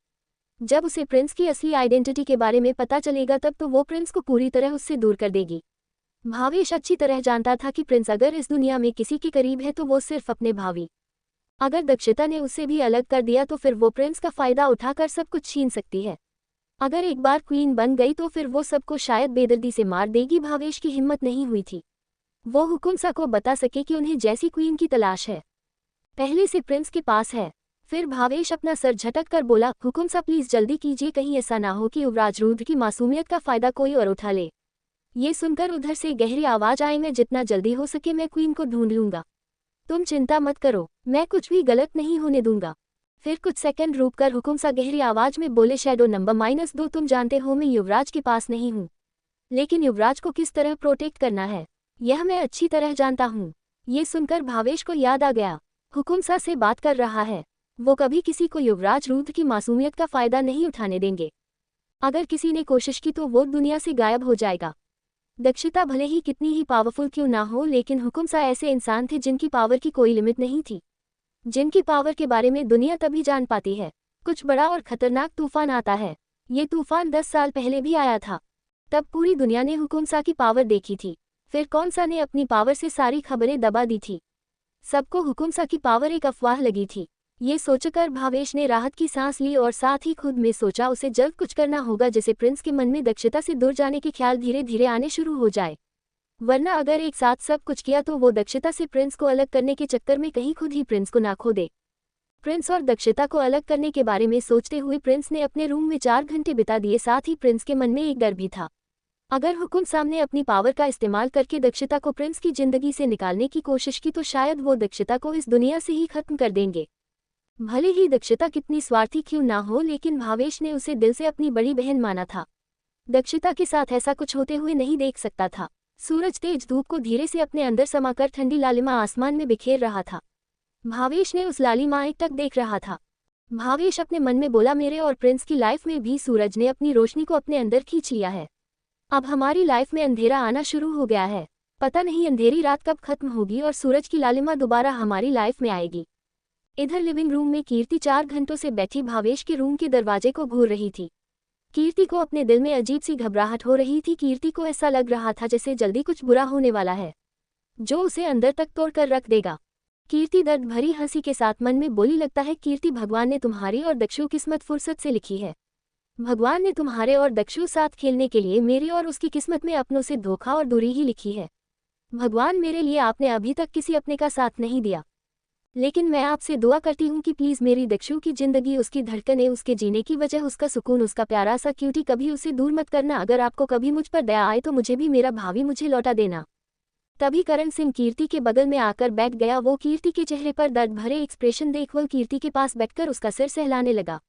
Speaker 1: जब उसे प्रिंस की असली आइडेंटिटी के बारे में पता चलेगा तब तो वो प्रिंस को पूरी तरह उससे दूर कर देगी। भावेश अच्छी तरह जानता था कि प्रिंस अगर इस दुनिया में किसी के करीब है तो वो सिर्फ अपने भावी। अगर दक्षता ने उसे भी अलग कर दिया तो फिर वो प्रिंस का फायदा उठाकर सब कुछ छीन सकती है। अगर एक बार क्वीन बन गई तो फिर वो सबको शायद बेदर्दी से मार देगी। भावेश की हिम्मत नहीं हुई थी वो हुकुमसा को बता सके कि उन्हें जैसी क्वीन की तलाश है, पहले से प्रिंस के पास है। फिर भावेश अपना सर झटक कर बोला, हुकुमसा प्लीज जल्दी कीजिए, कहीं ऐसा ना हो कि युवराज रुद्र की मासूमियत का फायदा कोई और उठा ले। ये सुनकर उधर से गहरी आवाज आई, मैं जितना जल्दी हो सके मैं क्वीन को ढूंढ लूंगा, तुम चिंता मत करो, मैं कुछ भी गलत नहीं होने दूंगा। फिर कुछ सेकंड रुक कर हुकुमसा गहरी आवाज में बोले, शैडो नंबर -2, तुम जानते हो मैं युवराज के पास नहीं हूँ, लेकिन युवराज को किस तरह प्रोटेक्ट करना है यह मैं अच्छी तरह जानता हूँ। ये सुनकर भावेश को याद आ गया, हुकुमसा से बात कर रहा है, वो कभी किसी को युवराज रुद्र की मासूमियत का फायदा नहीं उठाने देंगे। अगर किसी ने कोशिश की तो वो दुनिया से गायब हो जाएगा। दक्षता भले ही कितनी ही पावरफुल क्यों ना हो, लेकिन हुकुमसा ऐसे इंसान थे जिनकी पावर की कोई लिमिट नहीं थी, जिनकी पावर के बारे में दुनिया तभी जान पाती है कुछ बड़ा और खतरनाक तूफान आता है। ये तूफान 10 साल पहले भी आया था, तब पूरी दुनिया ने हुकुमसा की पावर देखी थी। फिर कौन सा ने अपनी पावर से सारी खबरें दबा दी थी, सबको हुकुमसा की पावर एक अफवाह लगी थी। ये सोचकर भावेश ने राहत की सांस ली और साथ ही खुद में सोचा उसे जल्द कुछ करना होगा, जिससे प्रिंस के मन में दक्षता से दूर जाने के ख्याल धीरे धीरे आने शुरू हो जाए। वरना अगर एक साथ सब कुछ किया तो वो दक्षता से प्रिंस को अलग करने के चक्कर में कहीं खुद ही प्रिंस को ना खो दे। प्रिंस और दक्षता को अलग करने के बारे में सोचते हुए प्रिंस ने अपने रूम में 4 घंटे बिता दिए। साथ ही प्रिंस के मन में एक डर भी था, अगर हुकुम सामने अपनी पावर का इस्तेमाल करके दक्षता को प्रिंस की जिंदगी से निकालने की कोशिश की तो शायद वो दक्षता को इस दुनिया से ही खत्म कर देंगे। भले ही दक्षता कितनी स्वार्थी क्यों ना हो, लेकिन भावेश ने उसे दिल से अपनी बड़ी बहन माना था। दक्षता के साथ ऐसा कुछ होते हुए नहीं देख सकता था। सूरज तेज धूप को धीरे से अपने अंदर समाकर ठंडी लालिमा आसमान में बिखेर रहा था। भावेश ने उस लालिमा एक टक देख रहा था। भावेश अपने मन में बोला, मेरे और प्रिंस की लाइफ में भी सूरज ने अपनी रोशनी को अपने अंदर खींच लिया है। अब हमारी लाइफ में अंधेरा आना शुरू हो गया है। पता नहीं अंधेरी रात कब खत्म होगी और सूरज की लालिमा दोबारा हमारी लाइफ में आएगी। इधर लिविंग रूम में कीर्ति 4 घंटों से बैठी भावेश के रूम के दरवाजे को घूर रही थी। कीर्ति को अपने दिल में अजीब सी घबराहट हो रही थी। कीर्ति को ऐसा लग रहा था जैसे जल्दी कुछ बुरा होने वाला है जो उसे अंदर तक तोड़कर रख देगा। कीर्ति दर्द भरी हंसी के साथ मन में बोली, लगता है कीर्ति भगवान ने तुम्हारी और दक्षु किस्मत फुर्सत से लिखी है। भगवान ने तुम्हारे और दक्षु साथ खेलने के लिए मेरी और उसकी किस्मत में अपनों से धोखा और दूरी ही लिखी है। भगवान मेरे लिए आपने अभी तक किसी अपने का साथ नहीं दिया, लेकिन मैं आपसे दुआ करती हूँ कि प्लीज़ मेरी दक्षु की जिंदगी, उसकी धड़कनें, उसके जीने की वजह, उसका सुकून, उसका प्यारा सा क्यूटी, कभी उसे दूर मत करना। अगर आपको कभी मुझ पर दया आए तो मुझे भी मेरा भाभी मुझे लौटा देना। तभी करण सिंह कीर्ति के बगल में आकर बैठ गया। वो कीर्ति के चेहरे पर दर्द भरे एक्सप्रेशन देख वो कीर्ति के पास बैठकर उसका सिर सहलाने लगा।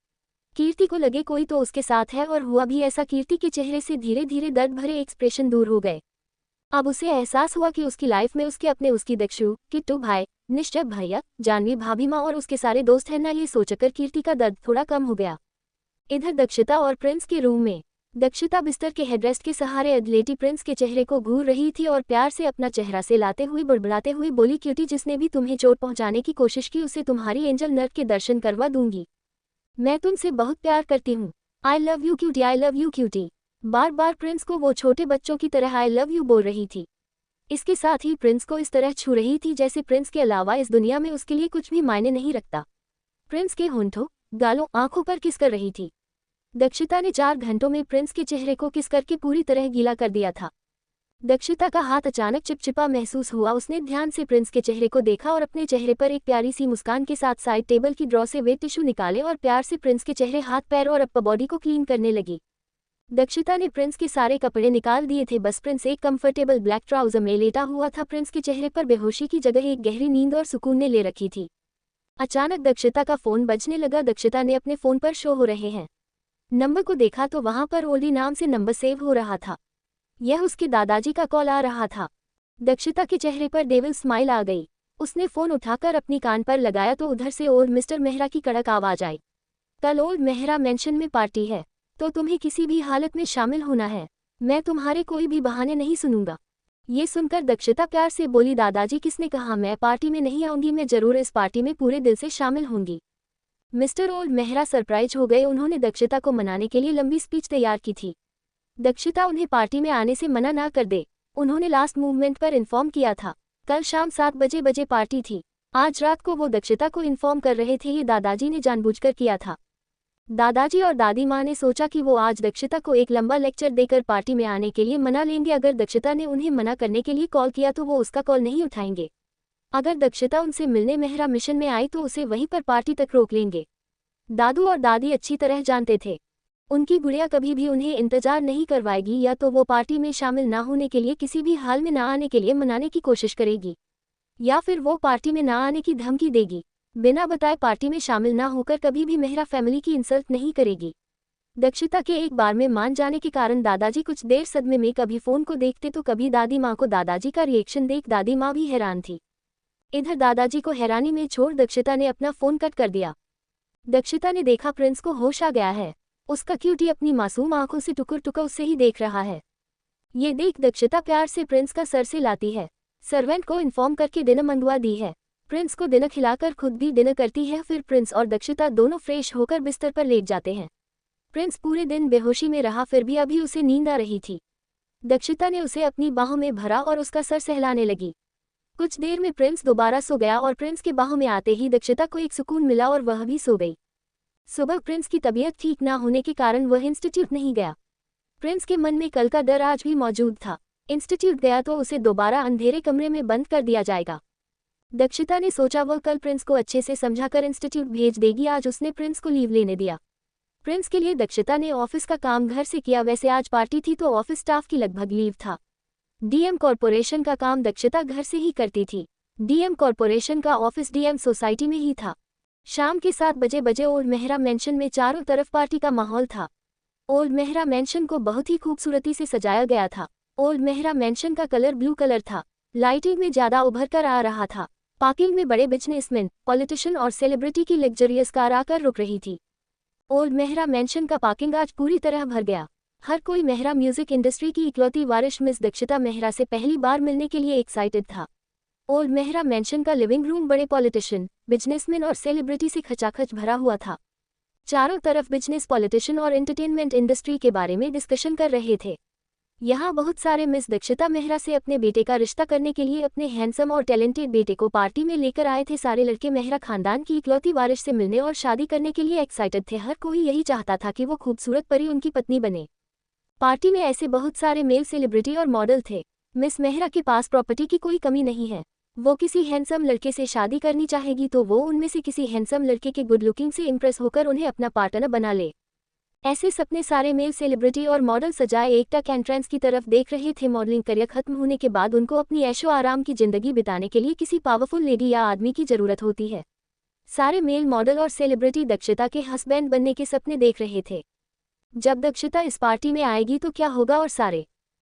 Speaker 1: कीर्ति को लगे कोई तो उसके साथ है, और हुआ भी ऐसा। कीर्ति के चेहरे से धीरे धीरे दर्द भरे एक्सप्रेशन दूर हो गए। अब उसे एहसास हुआ कि उसकी लाइफ में उसके अपने, उसकी दक्षु, किट्टू भाई, निश्चय भैया, जानवी भाभी माँ और उसके सारे दोस्त हैं ना। ये सोचकर कीर्ति का दर्द थोड़ा कम हो गया। इधर दक्षता और प्रिंस के रूम में दक्षता बिस्तर के हेडरेस्ट के सहारे अधलेटी प्रिंस के चेहरे को घूर रही थी और प्यार से अपना चेहरा से लाते हुए बड़बड़ाते हुए बोली, क्यूटी, जिसने भी तुम्हें चोट पहुंचाने की कोशिश की उसे तुम्हारी एंजल नर्क के दर्शन करवा दूंगी। मैं तुमसे बहुत प्यार करती हूँ। I love you cutie, I love you cutie. बार बार प्रिंस को वो छोटे बच्चों की तरह आई लव यू बोल रही थी। इसके साथ ही प्रिंस को इस तरह छू रही थी जैसे प्रिंस के अलावा इस दुनिया में उसके लिए कुछ भी मायने नहीं रखता। प्रिंस के होंठों, गालों, आंखों पर किस कर रही थी। दक्षता ने 4 घंटों में प्रिंस के चेहरे को किस करके पूरी तरह गीला कर दिया था। दक्षता का हाथ अचानक चिपचिपा महसूस हुआ। उसने ध्यान से प्रिंस के चेहरे को देखा और अपने चेहरे पर एक प्यारी सी मुस्कान के साथ साइड टेबल की ड्रॉ से वेट टिश्यू निकाले और प्यार से प्रिंस के चेहरे, हाथ, पैर और अपर बॉडी को क्लीन करने लगी। दक्षता ने प्रिंस के सारे कपड़े निकाल दिए थे, बस प्रिंस एक कंफर्टेबल ब्लैक ट्राउजर में लेटा हुआ था। प्रिंस के चेहरे पर बेहोशी की जगह एक गहरी नींद और सुकून ने ले रखी थी। अचानक दक्षता का फोन बजने लगा। दक्षता ने अपने फोन पर शो हो रहे हैं नंबर को देखा तो वहां पर ओल्डी नाम से नंबर सेव हो रहा था। यह उसके दादाजी का कॉल आ रहा था। दक्षता के चेहरे पर डेविल स्माइल आ गई। उसने फोन उठाकर अपनी कान पर लगाया तो उधर से ओल्ड मिस्टर मेहरा की कड़क आवाज आई, कल ओल्ड मेहरा मेंशन में पार्टी है तो तुम्हें किसी भी हालत में शामिल होना है। मैं तुम्हारे कोई भी बहाने नहीं सुनूंगा। ये सुनकर दक्षता प्यार से बोली, दादाजी किसने कहा मैं पार्टी में नहीं आऊंगी, मैं जरूर इस पार्टी में पूरे दिल से शामिल होंगी। मिस्टर ओल्ड मेहरा सरप्राइज हो गए। उन्होंने दक्षता को मनाने के लिए लंबी स्पीच तैयार की थी। दक्षता उन्हें पार्टी में आने से मना ना कर दे। उन्होंने लास्ट मूवमेंट पर इन्फॉर्म किया था। कल शाम 7 बजे पार्टी थी। आज रात को वो दक्षता को इन्फॉर्म कर रहे थे। ये दादाजी ने जानबूझकर किया था। दादाजी और दादी माँ ने सोचा कि वो आज दक्षता को एक लंबा लेक्चर देकर पार्टी में आने के लिए मना लेंगे। अगर दक्षता ने उन्हें मना करने के लिए कॉल किया तो वो उसका कॉल नहीं उठाएंगे। अगर दक्षता उनसे मिलने मेहरा मिशन में आई तो उसे वहीं पर पार्टी तक रोक लेंगे। दादू और दादी अच्छी तरह जानते थे उनकी गुड़िया कभी भी उन्हें इंतजार नहीं करवाएगी। या तो वो पार्टी में शामिल ना होने के लिए, किसी भी हाल में ना आने के लिए मनाने की कोशिश करेगी, या फिर वो पार्टी में ना आने की धमकी देगी। बिना बताए पार्टी में शामिल ना होकर कभी भी मेहरा फैमिली की इंसल्ट नहीं करेगी। दक्षता के एक बार में मान जाने के कारण दादाजी कुछ देर सदमे में कभी फोन को देखते तो कभी दादी माँ को। दादाजी का रिएक्शन देख दादी माँ भी हैरान थी। इधर दादाजी को हैरानी में छोड़ दक्षता ने अपना फोन कट कर दिया। दक्षता ने देखा प्रिंस को होश आ गया है। उसका क्यूटी अपनी मासूम आंखों से टुकुर टुकुर उससे ही देख रहा है। ये देख दक्षता प्यार से प्रिंस का सर से लाती है। सर्वेंट को इन्फॉर्म करके डिनर मंगवा दी है। प्रिंस को डिनर खिलाकर खुद भी डिनर करती है। फिर प्रिंस और दक्षता दोनों फ्रेश होकर बिस्तर पर लेट जाते हैं। प्रिंस पूरे दिन बेहोशी में रहा, फिर भी अभी उसे नींद आ रही थी। दक्षता ने उसे अपनी बाहों में भरा और उसका सर सहलाने लगी। कुछ देर में प्रिंस दोबारा सो गया और प्रिंस के बाहों में आते ही दक्षिता को एक सुकून मिला और वह भी सो गई। सुबह प्रिंस की तबीयत ठीक ना होने के कारण वह इंस्टीट्यूट नहीं गया। प्रिंस के मन में कल का डर आज भी मौजूद था। इंस्टीट्यूट गया तो उसे दोबारा अंधेरे कमरे में बंद कर दिया जाएगा। दक्षिता ने सोचा वह कल प्रिंस को अच्छे से समझाकर इंस्टीट्यूट भेज देगी। आज उसने प्रिंस को लीव लेने दिया। प्रिंस के लिए दक्षिता ने ऑफिस का काम घर से किया। वैसे आज पार्टी थी तो ऑफिस स्टाफ की लगभग लीव था। डीएम कॉरपोरेशन का काम दक्षिता घर से ही करती थी। डीएम कॉरपोरेशन का ऑफिस डीएम सोसाइटी में ही था। शाम के 7 बजे ओल्ड मेहरा मेंशन में चारों तरफ पार्टी का माहौल था। ओल्ड मेहरा मेंशन को बहुत ही खूबसूरती से सजाया गया था। ओल्ड मेहरा मेंशन का कलर ब्लू कलर था। लाइटिंग में ज्यादा उभर कर आ रहा था। पार्किंग में बड़े बिजनेसमैन, पॉलिटिशियन और सेलिब्रिटी की लग्जरियस कार आकर रुक रही थी। ओल्ड मेहरा मेंशन का पार्किंग आज पूरी तरह भर गया। हर कोई मेहरा म्यूजिक इंडस्ट्री की इकलौती वारिश मिस दक्षिता मेहरा से पहली बार मिलने के लिए एक्साइटेड था। ओल्ड मेहरा मेंशन का लिविंग रूम बड़े पॉलिटिशियन, बिजनेसमैन और सेलिब्रिटी से खचाखच भरा हुआ था। चारों तरफ बिजनेस, पॉलिटिशियन और एंटरटेनमेंट इंडस्ट्री के बारे में डिस्कशन कर रहे थे। यहाँ बहुत सारे मिस दक्षिता मेहरा से अपने बेटे का रिश्ता करने के लिए अपने हैंडसम और टैलेंटेड बेटे को पार्टी में लेकर आए थे। सारे लड़के मेहरा खानदान की इकलौती वारिश से मिलने और शादी करने के लिए एक्साइटेड थे। हर कोई यही चाहता था कि वो खूबसूरत परी उनकी पत्नी बने। पार्टी में ऐसे बहुत सारे मेल सेलिब्रिटी और मॉडल थे। मिस मेहरा के पास प्रॉपर्टी की कोई कमी नहीं है। वो किसी हैंडसम लड़के से शादी करनी चाहेगी तो वो उनमें से किसी हैंडसम लड़के के गुड लुकिंग से इम्प्रेस होकर उन्हें अपना पार्टनर बना ले। ऐसे सपने सारे मेल सेलिब्रिटी और मॉडल सजाए एकटक एंट्रेंस की तरफ देख रहे थे। मॉडलिंग करियर खत्म होने के बाद उनको अपनी ऐशो आराम की जिंदगी बिताने के लिए किसी पावरफुल लेडी या आदमी की जरूरत होती है। सारे मेल मॉडल और सेलिब्रिटी दक्षिता के हस्बैंड बनने के सपने देख रहे थे। जब दक्षिता इस पार्टी में आएगी तो क्या होगा और सारे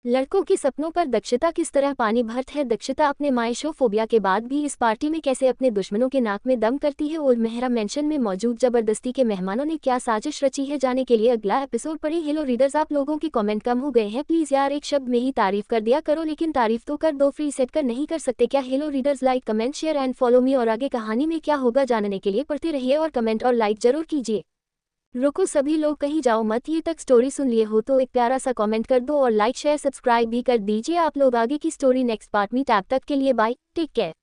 Speaker 1: लड़कों के सपनों पर दक्षिता किस तरह पानी भरत है। दक्षिता अपने माइशोफोबिया के बाद भी इस पार्टी में कैसे अपने दुश्मनों के नाक में दम करती है। ओल्ड मेहरा मेंशन में मौजूद जबरदस्ती के मेहमानों ने क्या साजिश रची है, जाने के लिए अगला एपिसोड पढ़ें। हेलो रीडर्स, आप लोगों के कमेंट कम हो गए हैं। प्लीज यार एक शब्द में ही तारीफ कर दिया करो, लेकिन तारीफ तो कर दो, फ्री सेट कर नहीं कर सकते क्या। Hello readers, like comment share and follow me. और आगे कहानी में क्या होगा जानने के लिए पढ़ते रहिए और कमेंट और लाइक जरूर कीजिए। रुको सभी लोग, कहीं जाओ मत। ये तक स्टोरी सुन लिए हो तो एक प्यारा सा कमेंट कर दो और लाइक शेयर सब्सक्राइब भी कर दीजिए। आप लोग आगे की स्टोरी नेक्स्ट पार्ट में। तब तक के लिए बाय, टेक केयर।